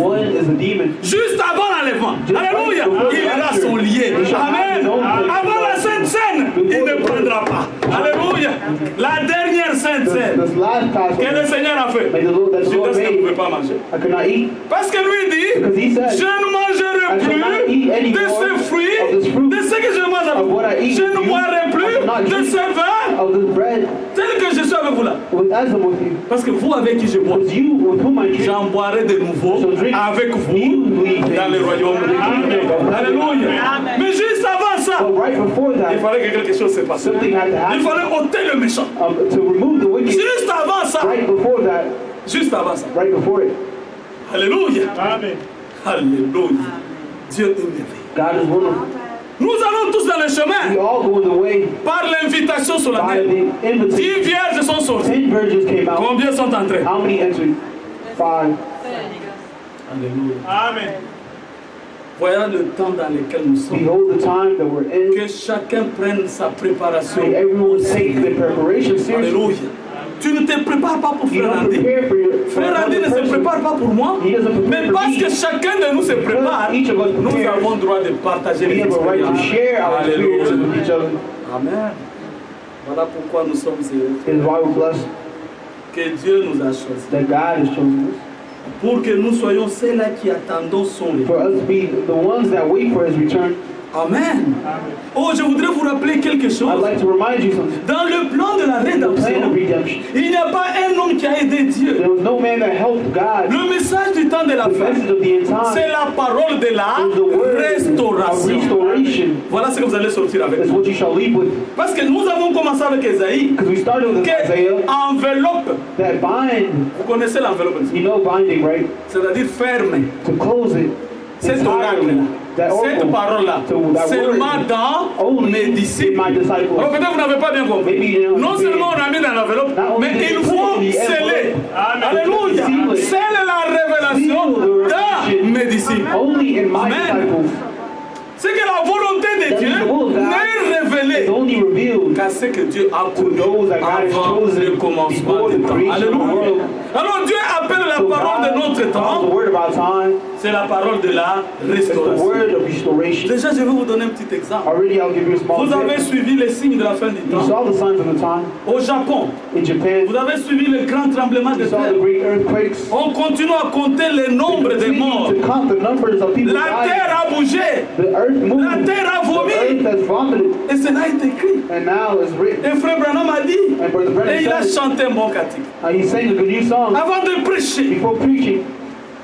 one is a demon. juste avant l'enlèvement, Just alléluia, like the il aura rapture, son lié. he shall have Amen. his own place. Avant la Sainte Seine, il ne prendra pas. Alléluia. La dernière Sainte Seine This last que le Passover, Seigneur a fait, that the Lord Judas ne pouvait made, pas manger. I could not eat Parce que lui dit, because he said, je ne mangerai I shall not eat any plus de more ce of this fruit, fruit, de ce que je mange avec of vous. what I eat Je with ne you. boirai I plus will not de drink ce vin of this bread tel que je suis avec vous là. as I'm with you. Parce que vous avec qui je bois, Because you with whom I drink, j'en boirai de nouveau So drink avec vous you dans le royaume de Dieu. Alléluia. Mais juste avant ça, But right before il that, fallait que quelque chose se passe. something had to Il happen fallait ôter le méchant. to remove the wicked. Juste avant ça, Right before that, juste avant ça. right before it, Alléluia. Amen. Alléluia. Dieu est merveilleux. God is wonderful. Nous allons tous dans le We chemin all go in the way par l'invitation by solennelle. the 10 invitation. vierges sont sorties. 10 virgins came out. Combien sont entrés? How many entered? 5. Alléluia. Amen. Voyons le temps dans lequel nous sommes. Behold the time that we're in. Que chacun prenne sa préparation. May everyone take their preparation seriously. Alléluia. Tu ne te prépares pas pour You Frère don't Randy. prepare for your for Frère Randy ne another se person. prépare pas pour moi. He doesn't prepare Mais for parce me. que chacun de nous se prépare, Each of us nous prepares. avons droit de partager We les have a right to expériences. share our experiences Alléluia. with each other. Amen. Voilà pourquoi nous sommes heureux. It is why we're blessed Que Dieu nous a choisis. that God has chosen us. Pour que nous soyons ceux-là qui attendons son For retour. us to be the ones that wait for His return. Amen. Oh, je voudrais vous rappeler quelque I'd chose. like to remind you something. Dans le plan de la The plan of rédemption, redemption. il n'y a pas un homme qui a aidé Dieu. There was no man that helped God. Le message du temps de la The fin, message of the end c'est time la parole de la is the word of restauration. restoration. Voilà ce que vous allez sortir avec. Is what you shall leave with. Parce que nous avons commencé avec Esaïe, Because we started with qui Isaiah, enveloppe. that bind, Vous connaissez l'enveloppe, you know binding, right? c'est-à-dire ferme. To close it. Cet entirely. oracle-là, That cette oracle. parole-là, So that seulement word dans only mes in disciples. my disciples. Alors peut-être vous n'avez pas bien compris. Maybe you don't Non understand. seulement on a mis dans l'enveloppe, Not only mais did il you faut put it in the sceller. Amen. Alléluia. Seal it. Scelle la révélation Seal the dans revelation. mes disciples. Only in my Amen. disciples. C'est que la volonté de That Dieu is the will of God n'est révélée is only only revealed qu'à ce que Dieu a to connu those that God has avant chosen le commencement before du the temps. creation of the Alléluia. world. Alors Dieu appelle la So parole de God notre calls the temps, word of our time, c'est la parole de la it's the restauration. word of restoration. Déjà, je vais vous donner un petit exemple. Already I'll give you a small Vous avez tip. suivi les signes de la fin du You temps. saw the signs of the time Au Japon, in Japan. vous avez suivi le grand tremblement de You saw terre. the great earthquakes. On continue à compter le nombre de morts. Continue to count the numbers of people La terre dying. a bougé. The earth moved. La terre a The vomi. earth has vomited. Et cela est écrit. And now it's written. Et Frère Branham a dit. And Brother Et il a Brennan said, chanté un bon cantique. he sang a new song Avant de prêcher, before preaching.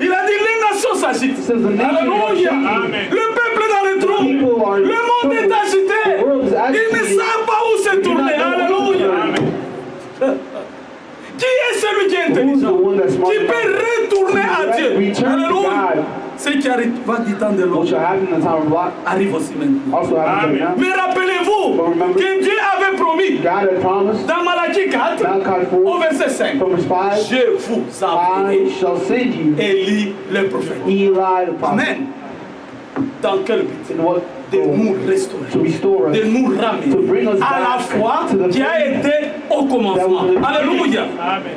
il a dit les nations s'agitent. It says the nation Alléluia. is shaking. Le peuple est dans le trou. People are Le monde est agité. The world is Ils ne agitated. savent pas où se They do tourner. not know what to Alléluia. do. Qui est celui qui est Who's the intelligent? one that's smart Qui peut retourner à Dieu? Return to Alléluia. God. Ce qui arrive va du temps de What l'autre shall happen in the time of Lot arrive aussi maintenant. also happens right now. Mais rappelez-vous But remember, que Dieu avait promis God had promised, dans Malachie 4 Malachi au 4, verset 5, from verse 5, je vous enverrai I shall send you Élie le prophète. Eli the prophet. Amen. Dans quel but? In what? De nous To restaurer, restore us. de nous To ramener bring us à la back foi to the qui a faith été au commencement. that was the Alléluia.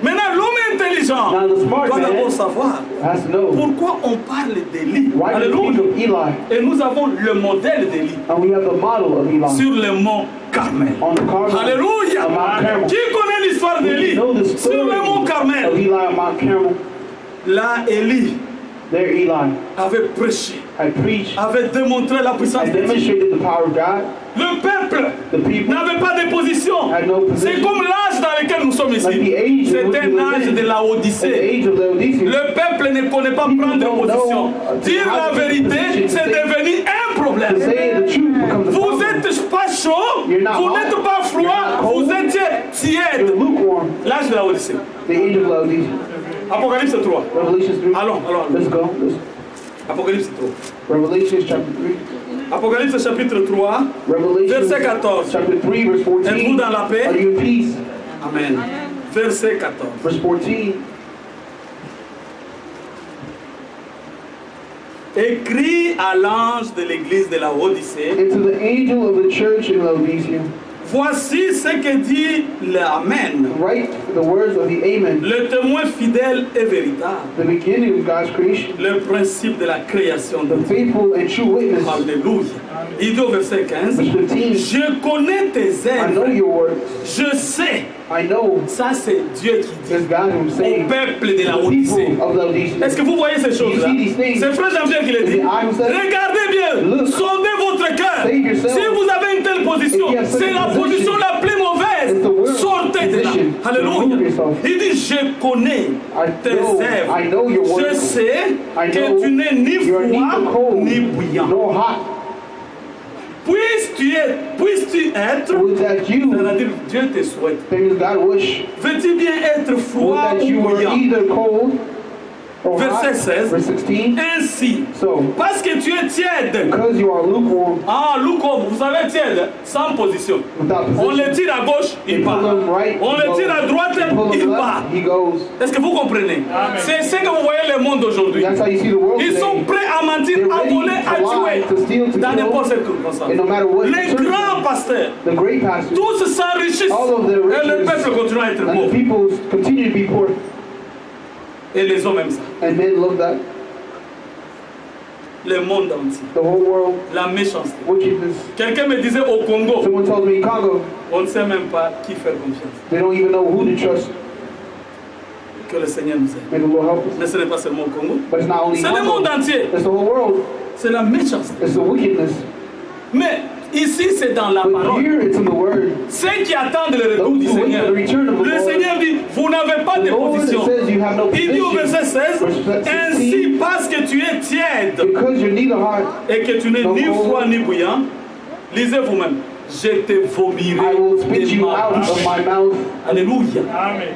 Maintenant, l'homme intelligent Now the smart doit man d'abord savoir has to know pourquoi on parle d'Élie. why do we Alléluia. speak of Eli, Et nous avons le modèle d'Élie and we have the model of Eli sur le mont Carmel. on the Carmel, Alléluia. on Mount Carmel. Qui connaît l'histoire We d'Élie know the sur story le mont of Carmel? Eli on Mount Carmel. Là, Élie There Eli avait prêché, had preached avait démontré la puissance and de Dieu. demonstrated the power of God. Le peuple The people n'avait pas de position. had no C'est position. comme l'âge dans lequel nous sommes Like the ici. age C'est in which un we live âge in. de la At the Odyssée. age of Laodicea, Le peuple ne connaît pas People prendre don't position. know Dire how la to take vérité, position, c'est to say- devenu un to problème. say the truth becomes a Vous problem. n'êtes pas chaud, You're not vous hot, n'êtes pas froid, you're not vous cold. étiez You're tiède. lukewarm. L'âge de la Odyssée. The age of Laodicea. Apocalypse 3. Revelation 3. Allons. Let's go. Apocalypse 3. Revelation chapter 3. Apocalypse chapitre 3. Revelation Verset 14. chapter 3, verse 14. Êtes-vous dans la paix? Are you in peace? Amen. Verset 14. Verse 14. Écrit à l'ange de l'église de la Odyssée. And to the angel of the church in Laodicea, Voici ce que dit l'Amen, write the words of the Amen, le témoin fidèle et véritable, the beginning of God's creation, le principe de la création de the Dieu. faithful and true witness. Alléluia. Il dit au verset 15, Verse 15. je connais tes I know œuvres, your works. je sais, I know ça c'est Dieu qui dit it's God who's au saying peuple de la the Odyssée. people of Laodicea. Est-ce que vous voyez ces choses-là? You see these things? C'est Frère Jean-Pierre qui le dit. Is it I who said it? Regardez bien, Look. sondez votre cœur. Save yourself. Si vous avez une telle position, If you have such c'est a la position, position la plus mauvaise. it's the worst Sortez de là. position. Alléluia. Remove yourself. Il dit, je connais tes I know your œuvres. Je works. sais I que know tu n'es ni you are neither froid cold ni bouillant. nor hot. Puisses-tu être, Would that you, c'est-à-dire Dieu te souhaite. things God wish, Veux-tu bien être would froid that ou you were bouillant? either cold or hot. Verset 16. Verse 16. Ainsi, So, parce que tu es tiède. because you are lukewarm, Ah, lukewarm, vous savez tiède, sans position. without On position, le tire à gauche, il part. pull him right, On he le goes. tire à droite, Pull him il left, part. he goes. Est-ce que vous comprenez? C'est ce que vous voyez le monde aujourd'hui. That's how you see the world Ils sont today. prêts à mentir, They're à ready voler, à to lie, to steal, tuer. to Dans kill. n'importe quelle circonstance. And no matter what Les circumstance, grands pasteurs, the great pastors, tous s'enrichissent. all of the Et le riches, peuple continue à être and the pauvre. people continue to be poor. Et les hommes aiment ça. And men love that. Le monde entier. The whole world, La méchanceté. wickedness. Quelqu'un me disait au Congo, Someone told me in Congo, on ne sait même pas qui faire confiance. they don't even know who to trust. Que le Seigneur nous aide. May the Lord help us. Mais ce n'est pas seulement au Congo. But it's not only C'est le monde Congo, entier. it's the whole world. C'est la méchanceté. It's the wickedness. Mais ici, c'est dans la But parole. here it's in the word. Ceux qui attendent le retour Those du who wait Seigneur. for the return of the Le Lord. Seigneur dit, vous n'avez pas de The Lord position. says you have no Il dit au position. verset 16, Verse 16, ainsi parce que tu es tiède because you're neither hot, et que tu n'es No ni cold. froid ni bouillant, lisez vous-même, je te I vomirai will spit de you ma out bouche. of my mouth. Alléluia. Amen.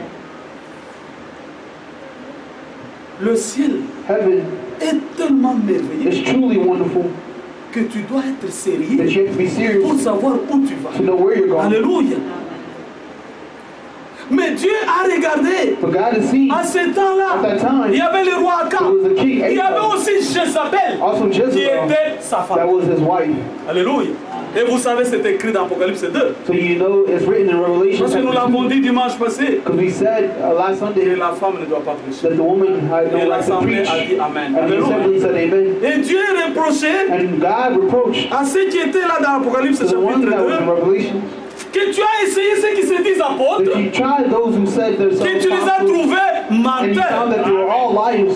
Le ciel Heaven est tellement merveilleux is truly wonderful que tu dois être that sérieux you have to be pour serious savoir où tu vas. to know where you're going. Alléluia. Mais Dieu a regardé. But God has seen À ce temps-là, At that time, il y avait le roi Akab. there was a king Il y avait Ahab, aussi Jézabel also qui Jezebel, était sa that femme. was his wife. Alléluia. Et vous savez, c'est écrit dans Apocalypse 2. So you know it's written in Revelation Parce que nous l'avons dit dimanche passé. because we said last Et Sunday la femme ne doit pas prêcher. that the woman had Et no right to l'assemblée preach. a dit Amen. And the Alléluia. assembly said amen. Et Dieu reprochait And God reproached à ceux qui étaient là dans Apocalypse the ones chapitre that was in 2 Revelation que tu as essayé ceux qui se disent apôtres, that you tried those who said they're que tu les as apostles, trouvés and you found menteurs. that they were all liars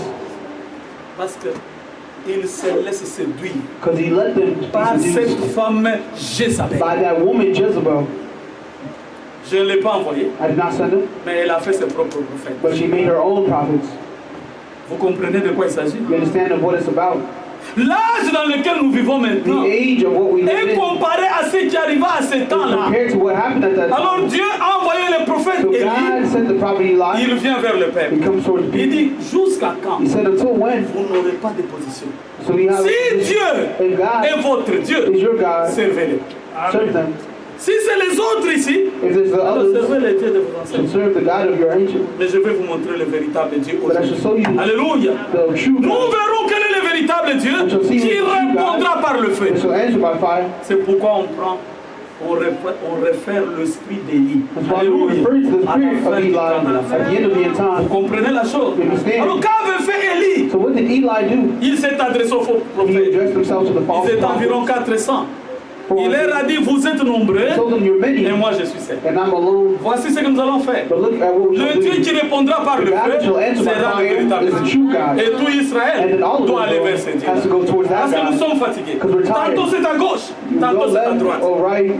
Parce qu'ils se laissent séduire because he let them par be cette seduced femme Jézabel. by that woman Jezebel. Je ne l'ai pas envoyée, I did not send her, mais elle a fait ses propres prophètes. but she made her own prophets. Vous comprenez de quoi il s'agit? You understand of what it's about? L'âge dans lequel nous vivons The maintenant age of what we live est in comparé à ce qui arriva à ce temps-là. compared to what happened at that Alors time. Dieu a envoyé le prophète So Élie. God sent the prophet Eli. Il vient vers le He peuple. comes towards the Il people. dit, jusqu'à quand He said, until when? vous n'aurez pas de position? So we have Si Dieu and God est votre Dieu, is your God. servez-le. Serve them. Si c'est les autres ici, If there's the alors others, servez les dieux de vos then ancêtres. serve the God of your ancient. Mais je vais vous montrer le véritable Dieu But I shall aujourd'hui. show you Alléluia. the true Nous God. verrons quel est le véritable Dieu qui répondra par le feu. It shall answer by fire. C'est pourquoi on réfère l'esprit d'Élie. That's why we refer to the À la spirit fin of du Eli temps de la at fin. the end of the end Vous time. comprenez la chose? Alors qu'avait fait Élie? So what did Eli do? Il s'est adressé aux faux He prophètes. addressed himself to the false Ils étaient prophets. environ 400. Il leur a dit, vous êtes nombreux He told them, you're many, et moi je suis seul. and I'm alone. Voici ce que nous allons faire. But look at what we shall Le Dieu do. qui répondra par The le God that shall feu answer by sera le fire véritable is the Dieu. true God. Et tout And Israël then all of doit aller vers ce Israel Dieu. has to go towards that Parce que nous God. sommes fatigués. 'Cause we're tired. Tantôt c'est à gauche, You tantôt go c'est à left droite. or right.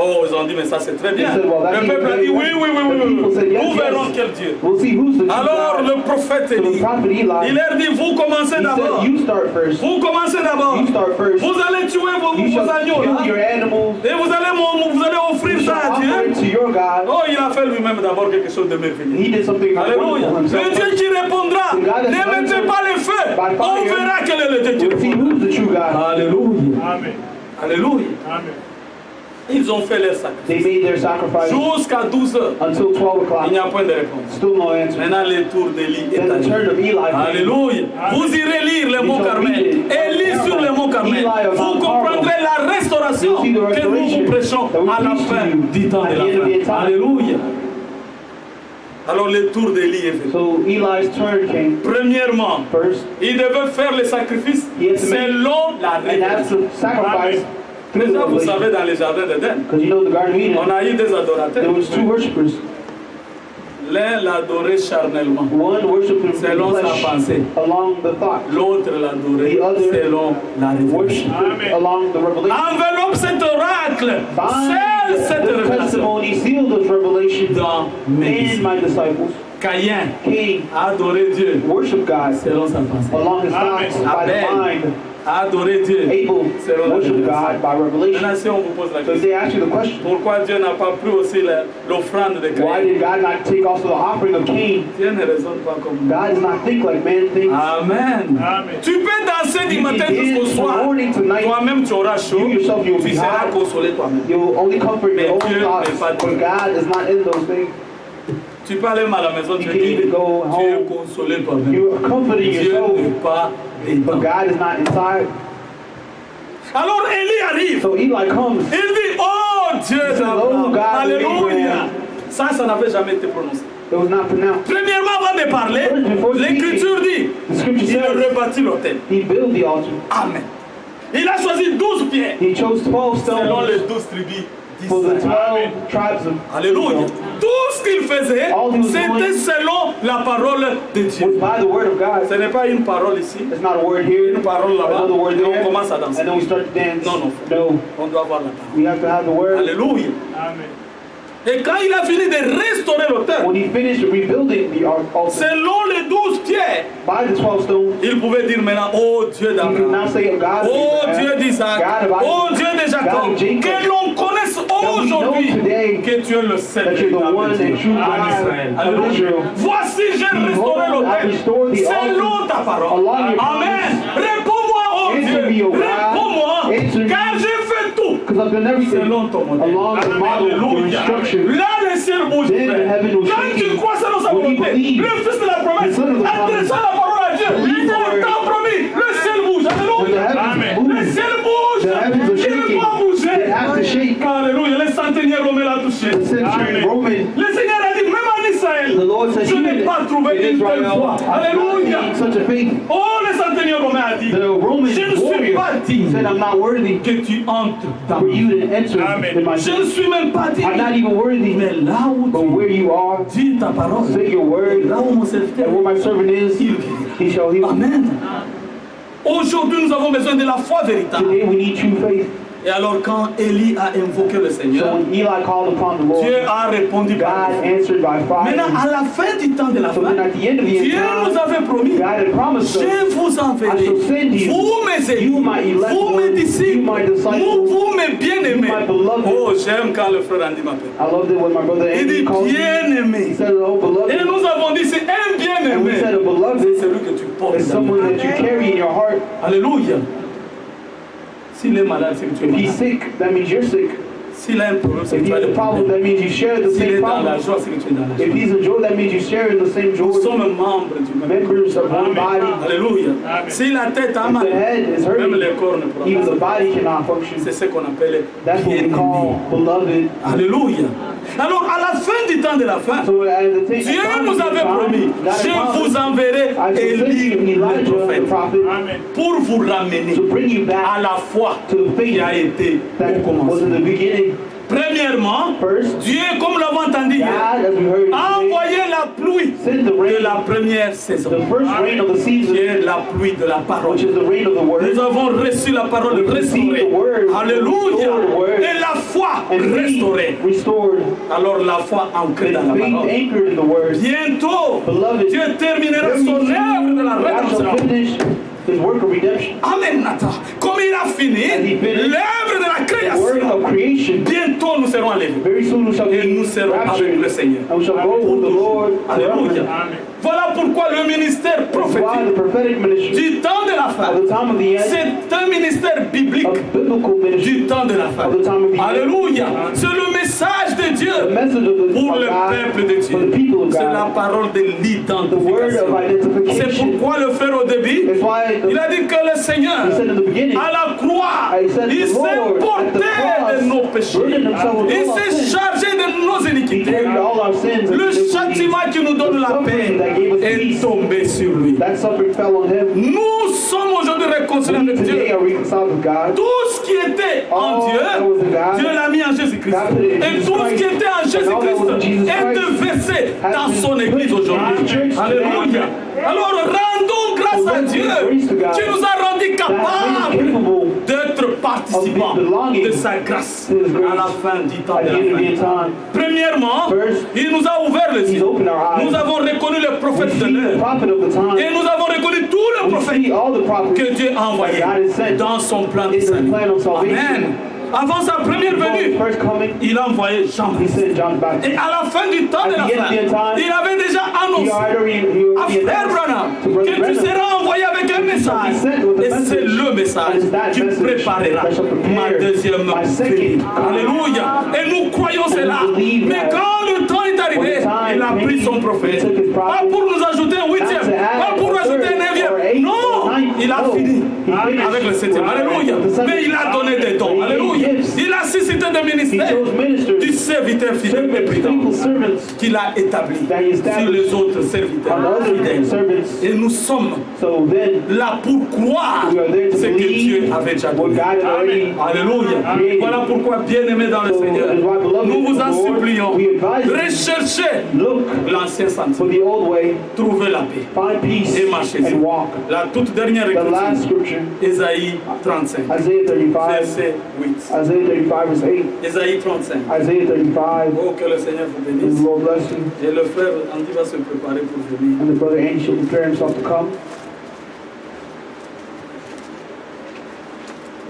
Oh, ils ont dit, mais ça c'est très bien. They said, well, that's Le peuple a dit, even oui, better. oui, oui, The oui. people said, yes, Nous verrons yes. quel Dieu. We'll see who's the true Alors God. le prophète So the Élie, prophet il Eli, leur dit, vous commencez he d'abord. said, you start first. Vous commencez d'abord. You start first. Vous allez tuer vos You shall agneaux là. kill your animals. Et vous allez offrir You ça shall à offer it Dieu. to your God. Oh, il a fait lui-même d'abord quelque chose de merveilleux. He did something Alléluia. wonderful Le Dieu himself. qui répondra, The God that ne mettez answers pas le feu. by fire. On verra quel est le Dieu qui We'll see répondra. who's the true God. Alléluia. Amen. Alléluia. Amen. Ils ont fait leur sacrifice. They made their sacrifice Jusqu'à 12 heures. until 12 Il n'y o'clock. a point de réponse. Still no answer. Maintenant, le tour d'Élie est Then the arrivé. turn of Eli came. Alléluia. Vous irez lire le mont Carmel. Élie sur le mont Carmel. Vous comprendrez la restauration que nous vous prêchons à la fin du temps de la fin. Alléluia. Alors le tour d'Élie est fait. So Eli's turn came Premièrement, first. il devait faire le sacrifice He had to make selon la and have révélation. to sacrifice through the Déjà, vous revelation. savez, dans les jardins d'Éden, Because you know the Garden of Eden, on a eu des adorateurs. there was two worshippers. L'un l'adorait charnellement, One worshipped him selon in sa flesh, pensée. along the thought. L'autre l'adorait The other selon la révélation. Worshipped Amen. along the revelation. Enveloppe cet oracle, scelle cette Bind the révélation testimony, seal this revelation dans mes in disciples. my disciples. Caïn Cain a adoré Dieu worship God selon sa pensée. along his Amen. thoughts by the Abel mind. a adoré Dieu Abel selon la worship révélation. God by revelation. Maintenant, si on vous pose la So question, they ask you the question, pourquoi Dieu n'a pas pris aussi l'offrande de why Caïn? did God not take also the offering of Cain? Dieu ne raisonne pas comme nous. God does not think like man thinks. Amen. Amen. Tu peux danser du You matin can jusqu'au dance from soir. morning to night. Toi-même, tu auras chaud. You yourself, you will Tu be seras hot. consolé toi-même. You'll only comfort your own Mais Dieu thoughts, n'est pas but God is not in those things. Tu peux aller à la maison, tu You dis, can even go tu es home. consolé toi-même. You are comforting Dieu yourself, n'est pas but dedans. God is not inside. Alors Élie arrive. So Eli comes. Il dit, oh Dieu says, d'Abraham. "Oh, God of Alléluia. Abraham." Ça n'avait jamais été prononcé. It was not pronounced. Premièrement, avant de parler, Before speaking, l'Écriture dit, The scripture il says rebâtit l'autel. he built the altar. Amen. Il a choisi 12 pierres He chose 12 selon les stones 12 tribus for the d'Israël. 12 tribes of Alléluia. Israel. Tout ce qu'il faisait, All he was c'était doing selon la parole de Was Dieu. by the word of God. Ce n'est pas une parole ici, It's not a word here, une parole là-bas, another word et on there, commence à danser. and then we start to dance. Non, non. No, On doit avoir la parole. we have to have the word. Alléluia. Amen. Et quand il a fini de restaurer l'autel, When he finished rebuilding the altar selon les 12 pierres, by the 12 stones, il pouvait dire maintenant, oh Dieu he could d'Abraham, now say, God of oh Abraham, Dieu d'Isaac, God of Isaac, oh Dieu de God Jacob, of Jacob, que l'on connaisse that we know aujourd'hui today que tu es le seul that you're the véritable one Dieu and true en God Israël. of Alléluia. Israel. Voici, j'ai restauré Behold, I l'autel restore the selon altar ta parole. along your Amen. promise. Réponds-moi, oh Answer me, Dieu. O God. Réponds-moi, Answer me. car j'ai fait tout Because I've done everything selon ton modèle. along the model of your Alléluia. instruction. Là, les ciels bougent. Then the heaven will Quand shake tu you. crois selon sa When you volonté, believe le Fils de la promesse, the Son of the promise, adressant la parole à Dieu, believe the le word. temps promis, le ciel bouge. When the Alléluia. heavens Amen. Le move, ciel bouge. the heavens are Il shaking. doit bouger. marché. The century Roman, Le Seigneur a dit, même en Israël, the Lord said, je n'ai pas trouvé in une telle foi. Israel, I've not Alléluia. seen such a faith. Oh, le centenier romain a dit, The Roman je ne suis warrior pas digne said, I'm not worthy que tu entres dans for ma you to enter Amen. in my Je ne suis même pas I'm not digne. even worthy. Mais là où But tu where you are, dis ta parole, say your word, là où mon serviteur and where my servant is, il guérira. he shall heal. Amen. Aujourd'hui, nous avons besoin de la foi véritable. Today we need true faith. Et alors, quand Élie a invoqué le So Seigneur, when Eli called upon the Lord, Dieu a répondu par God le feu. answered by Maintenant, fire. à la fin du temps de la So fin, then at the end of the end Dieu nous time, avait promis, God had promised us, je vous I enverrai, shall send you, vous mes you élus, my elect vous mes ones, you disciples, my disciples, vous mes bien-aimés. you my beloved. Oh, j'aime quand le frère Andy m'appelle. I loved it when my brother Il dit Andy called me. He bien-aimé. said, oh, Et beloved. nous avons dit, c'est un And we bien-aimé. said, a C'est beloved celui que tu portes. is dans someone le that you carry in your heart. Alléluia. S'il est malade, c'est que tu es If he's malade. sick, that means you're sick. S'il a un problème, c'est If que he tu as has des a problem, problèmes. that means you share the S'il est same dans la problem. joie, c'est que tu es dans la If joie. he's in joy, that means you share in the same Nous joy. sommes membres du même corps. Members of one body. Alléluia. Si la tête a If mal, the head is même hurting, les corps ne pourront even pas. the body cannot function. C'est ce qu'on appelle That's what we bien-aimé. call beloved. Alléluia. Alors, à la fin du temps de la fin, So at the same Dieu time, nous avait promis, je vous enverrai I shall send Élie you le Elijah, the prophète prophet, pour vous ramener to bring you à back la foi to the qui faith a été that au was in commencement. the beginning. Premièrement, First, Dieu, comme nous l'avons entendu hier, God, as we heard a today, envoyé la pluie sent the de rain, la première saison, the first rain of the qui season, est la pluie de la parole. which is the rain of the word. Nous avons reçu la parole restaurée. Alléluia. Et la foi And restaurée. faith restored, Alors la foi ancrée dans la and faith parole. anchored in the word. Bientôt, Beloved, Dieu terminera very son œuvre de la soon, God shall rédemption. finish his work of redemption. Amen, Nathan. Comme il a fini l'œuvre de la The work création, of creation. bientôt nous serons enlevés. Very soon we shall Et nous be serons avec raptured, le Seigneur. and we shall go with the Lord Alléluia. forever. Voilà pourquoi le ministère That's why the prophétique prophetic ministry du temps de la of fin, the time of the end, c'est un ministère biblique of biblical ministry, du temps de la fin. of the time of the end, Alléluia. C'est le message de the Dieu message of pour le God, peuple de for the Dieu. people of C'est la God, parole de the word of l'identification. C'est identification. pourquoi le frère au début, That's why il a dit que le Seigneur, he said in the beginning, à la croix, I said il the s'est Lord at the porté cross de nos péchés. burdened himself with Il all our s'est sins. chargé de nos He iniquités. carried all our sins and Le iniquities. châtiment qui nous donne la paix est tombé sur lui. That suffering fell on him. Nous sommes aujourd'hui réconciliés avec Today Dieu. are reconciled with God. Tout ce qui était en All Dieu, that was in God, Dieu l'a mis en Jésus-Christ. God put it in Et Jesus tout ce qui Christ. était en And all that was in Jésus-Christ Jesus est Christ versé has dans been son Église put in aujourd'hui. His church Alléluia. Alors rendons grâce So à let's Dieu give praise to God qui nous a rendus that made capables capable d'être participants of belonging de sa grâce to His grace à la fin du temps at de the la end of the fin. time. Premièrement, First, il nous a ouvert les He's yeux. opened our eyes. Nous avons reconnu le We prophète de see the l'heure. prophet of the time. Et nous avons reconnu tous les We prophètes see all the prophets que Dieu a envoyés God has sent dans son plan de in His salut. plan of salvation. Amen. Avant sa première Before His venue, first coming, il a envoyé Jean. He sent John the Baptist. Et à la fin du temps de la At the end of the fin, time, il avait déjà He annoncé already à Frère Branham to Brother que tu Branham seras envoyé avec un message. sent with a Et c'est message. le message And it's that qui message préparera that shall prepare ma deuxième my second venue. coming. Alléluia. Et nous croyons cela. believe Mais that quand le temps est arrivé, when the time il a pris came, son prophète. he took his prophet, Pas pour nous ajouter un huitième, not to add pas pour a ajouter third un neuvième. or eighth Non, or ninth. il a No. fini He finished avec le septième. with Alléluia. the seventh. Mais il a donné des dons. He gave Alléluia. gifts. Il a suscité des He ministères chose ministers, du serviteur fidèle et servants, prudent faithful servants qu'il a établi that he sur established les autres serviteurs on other fidèles. servants. Et nous sommes So then, là pour croire we are there to ce que Dieu believe avait déjà what donné. God had already Alléluia. created. Voilà pourquoi, bien-aimés dans le So, Seigneur, that is why, beloved nous vous in the en Lord, supplions, we advise you, recherchez look l'ancien for sentier, the old way, trouvez la paix find peace, et marchez. and walk. La toute dernière The last écriture, scripture, Ésaïe 35, Isaiah 35, verset 8. Isaiah 35 verse 8, Ésaïe 35. Isaiah 35, Oh, que le Seigneur vous and the bénisse. Lord bless you, Et le frère Andy va se préparer pour venir. and the brother Andy shall prepare himself to come.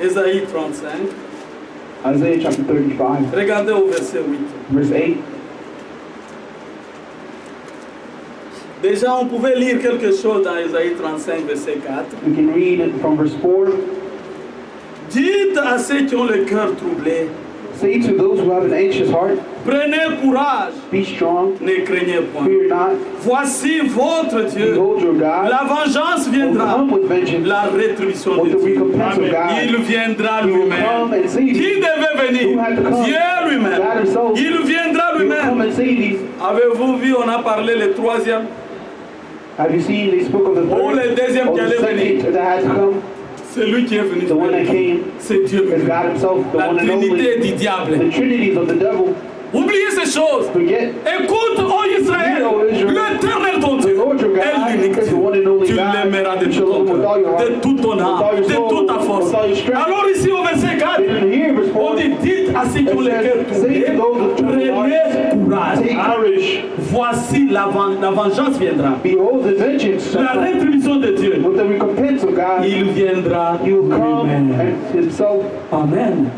Ésaïe 35. Isaiah chapter 35, Regardez au verset 8. verse 8. Déjà, on pouvait lire quelque chose dans Ésaïe 35, verset 4. We can read it from verse 4. Dites à ceux qui ont le cœur troublé, Say to those who have an anxious heart, prenez courage, be strong, ne craignez point. fear not, Voici votre Dieu. behold your God La vengeance will viendra, come with vengeance, la rétribution with de the Dieu. recompense of God. Il viendra He will come lui-même. and save Qui you. devait venir? Who had to come? Dieu lui-même. God himself. Il viendra Avez-vous vu, on a parlé le troisième? Have you seen they spoke of the Ou le third, deuxième or qui the allait venir? second that had to come? C'est lui qui est venu. The one that came C'est Dieu is lui-même. God Himself, the La one and trinité only. du diable. The trinities of the devil. Oubliez ces choses. Forget Écoute, ô Israël, l'Éternel ton the Dieu Lord your est l'unique God is the Dieu. one and only Tu God. l'aimeras de You tout shall ton love Him with all cœur, your heart, de toute ton with âme, all your de soul, toute ta force. with all your strength. Alors ici au verset 4, And here, verse 4, on dit, dites à ceux qui ont le cœur tourné, prenez courage. take courage. Voici la vengeance viendra. Behold, the vengeance shall La come. rétribution de Dieu, With the recompense of God, il viendra He will come lui-même. and Himself. Amen.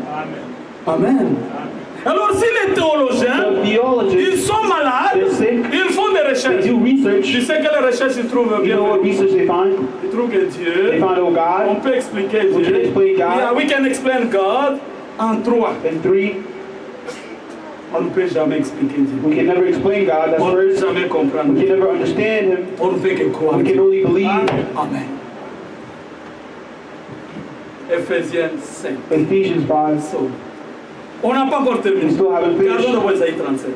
Amen. Alors si les théologiens, The theologians, ils sont malades, they're sick. ils font des They recherches. do research. Tu sais que les recherches, ils trouvent You bien. know what research they find? Ils trouvent que They Dieu, find, oh on God, peut expliquer we can Dieu. explain God Yeah, we can explain God en trois. in three. On ne peut jamais expliquer Dieu. We can never explain God. That's On ne peut first. jamais comprendre We can Dieu. never understand Him. On ne fait que croire. We can Dieu. only believe. Amen. Ephésiens 5. Ephesians 5. So, on n'a pas encore We terminé. still haven't Regardons finished. le Isaïe 35.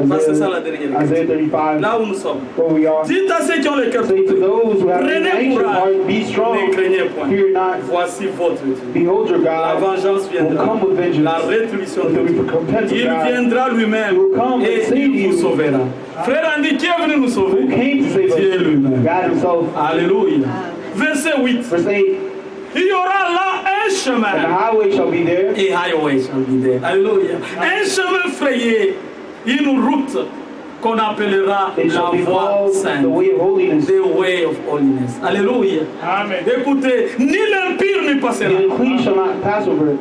Parce que c'est ça la dernière Isaiah lecture. 35, Là où nous sommes. where we are. Dites à ceux qui ont le cœur Say to those who have an prenez anxious courage. heart, be Ne strong, craignez point. fear not. Voici votre Dieu. Behold your La God vengeance will viendra. come with La vengeance, rétribution with de the Dieu. recompense of Il God. viendra lui-même He will come et and save il vous you. sauvera. Frère Andy, qui est venu nous Who sauver? came to save Dieu us? lui-même. God Himself. Alléluia. Verset 8. Verse 8, Il y aura là un and the chemin. highway shall be there, Et highway shall be there. Alléluia. Un chemin frayé. Une route qu'on appellera it la shall be voie called sainte. the way of holiness. The way of holiness. Alléluia. Amen. Écoutez, ni l'impire n'y passera. The unclean shall not pass over it.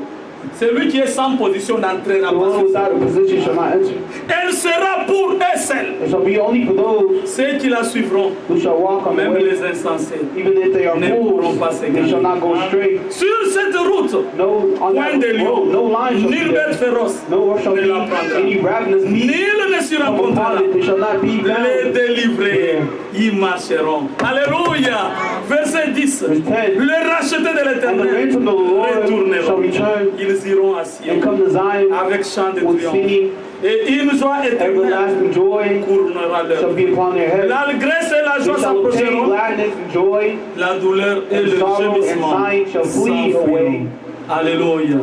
Celui qui est sans position n'entrera The pas. one without a position shall not enter. Elle sera pour eux seuls. It shall be only for those Ceux qui la suivront, who shall walk on the même way. les insensés. Even if they are ne pourront pas fools, s'égarer. they shall not go astray. Sur cette route, No, on point de that lion, road, no lion shall be nulle there. bête féroce No shall ne be la prendra. any ravenous beast Nul ne s'y come rencontrera. upon it. They shall not be Les bound. délivrés, ils marcheront. Alléluia. Verset 10. Verse 10. Les rachetés de And the l'Éternel ransom of the Lord shall retourneront. return Ils iront à Sion and come to Zion avec chant de with triomphe. singing. Et une joie éternelle Everlasting joy couronnera leur shall vie. be upon their head. L'allégresse et la They joie shall obtain s'approcheront. gladness and joy, La douleur et and le sorrow and gémissement sighing shall flee s'enfuiront. away. Alléluia.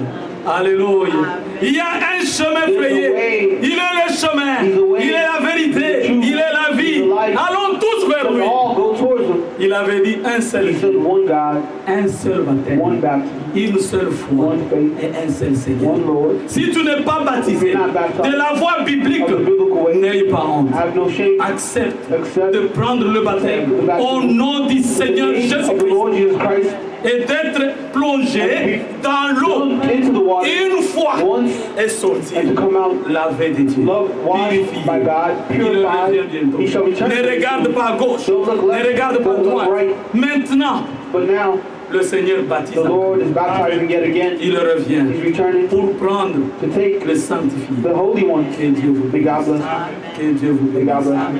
Alléluia. Il y a un chemin There's a frayé. way. Il est le chemin. He's the way. Il est la vérité. He's the truth. Il est la vie. He's the life. Allons tous vers Let lui. all go towards Him. Il avait dit un seul He Dieu, said one God, un seul baptême, one baptism, une seule foi one faith, et un seul Seigneur. one Lord. Si tu n'es pas baptisé de la voie biblique, Of the biblical way, n'aie pas honte. have no shame. Accepte Accept de prendre le baptême au nom du Seigneur the name of the Jésus-Christ Lord Jesus Christ, et d'être plongé dans l'eau into the water une fois once et sortir and to come out lavé de Dieu, loved, washed purifié. by God, Il revient purified. bientôt. He shall return. Ne regarde pas à gauche, Don't look ne left, regarde pas à don't look droite. right. Maintenant, But now le Seigneur baptise the encore. Lord is baptizing yet again. Il revient He's returning pour prendre to take le sanctifié. the Holy One. Que Dieu vous May God bénisse. bless you. Que Dieu vous May God bénisse. bless you.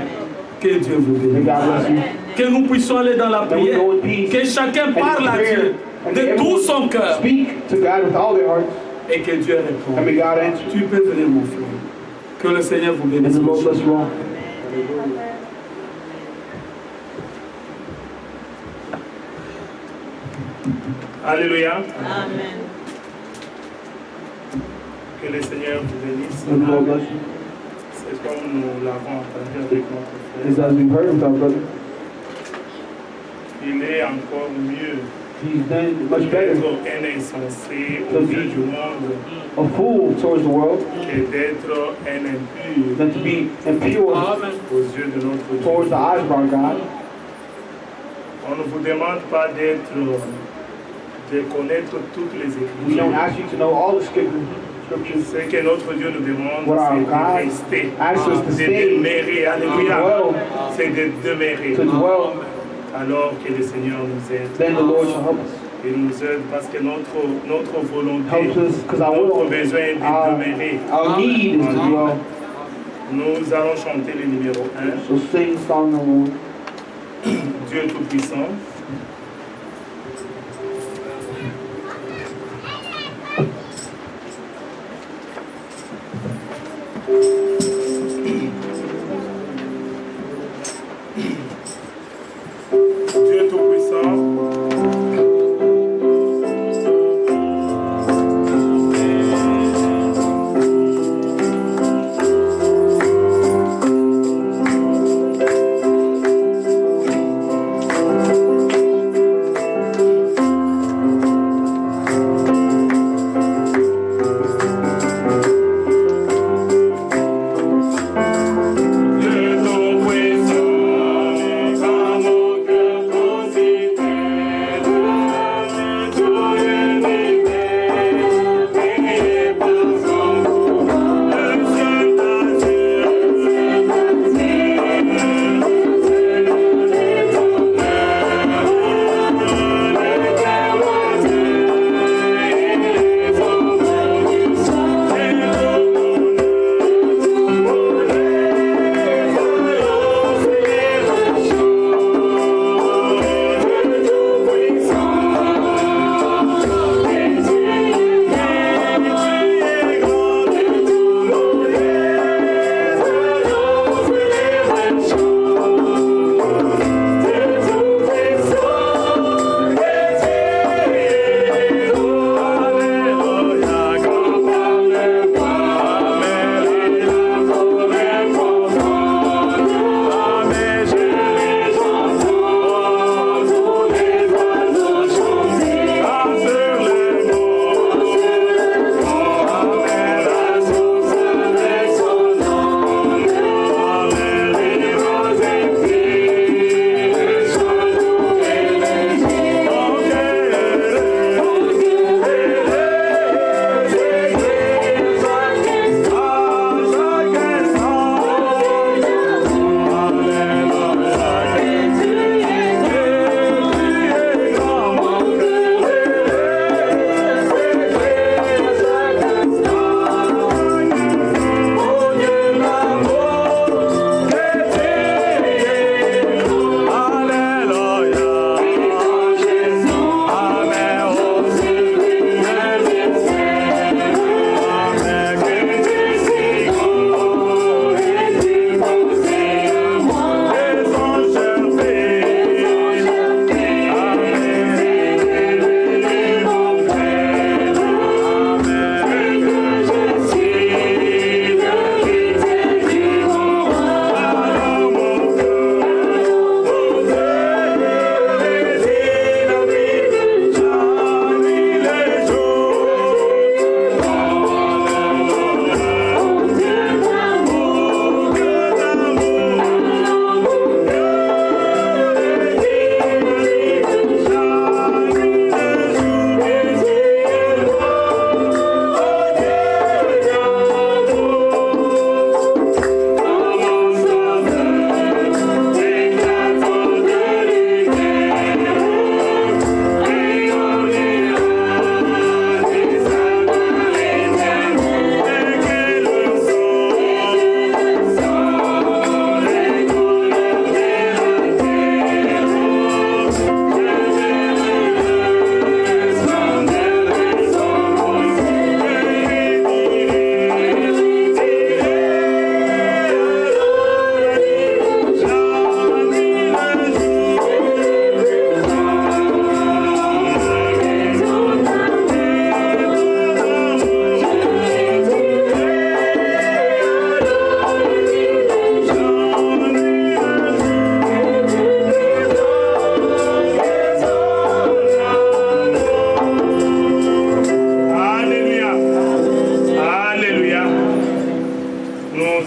Que Dieu vous May bénisse. God bless you. Que nous puissions aller dans la That we prière. go in peace. Que chacun And parle à prayer. Dieu And de everyone tout son cœur. speak to God with all their hearts. Et que Dieu And réponde. may God answer. Tu peux venir, mon frère. Que le Seigneur vous And bénisse. the Lord bless you all. Alléluia. Amen. Que le Seigneur vous bénisse. And the Lord bless you. C'est comme nous l'avons entendu avec notre It's frère. as we've heard with our brother. Il est encore mieux He's done much better. d'être un insensé aux yeux du monde A fool towards the world que d'être un impur than to be impure aux yeux de notre towards Dieu. the eyes of our God. On ne vous demande pas de connaître toutes les We don't Écritures. ask you to know all the scriptures. Ce que notre Dieu nous demande, What our c'est God de rester, asks us to de stay, demeurer. Alléluia. dwell, C'est de demeurer. to dwell. Alors que le Seigneur nous aide. Then the Lord shall help us. Il nous aide parce que notre volonté, Helps us because our notre will, besoin est de demeurer. our need is to dwell. Nous allons chanter le numéro 1, So sing song number 1. Dieu Tout-Puissant.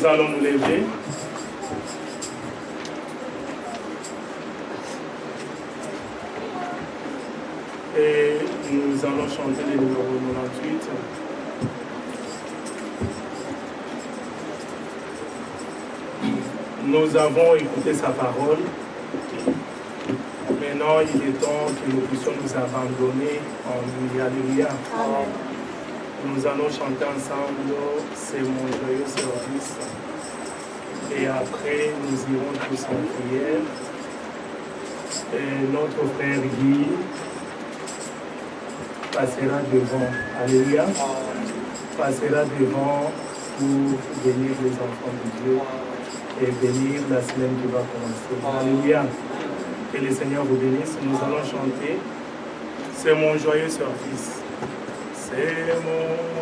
nous allons nous lever. Et nous allons chanter le numéro 98. Nous avons écouté sa parole. Maintenant, il est temps que nous puissions nous abandonner en lui. Alléluia. Nous allons chanter ensemble, c'est mon joyeux service. Et après, nous irons tous en prière. Et notre frère Guy passera devant. Alléluia. Passera devant pour bénir les enfants de Dieu et bénir la semaine qui va commencer. Alléluia. Que le Seigneur vous bénisse. Nous allons chanter. C'est mon joyeux service. C'est mon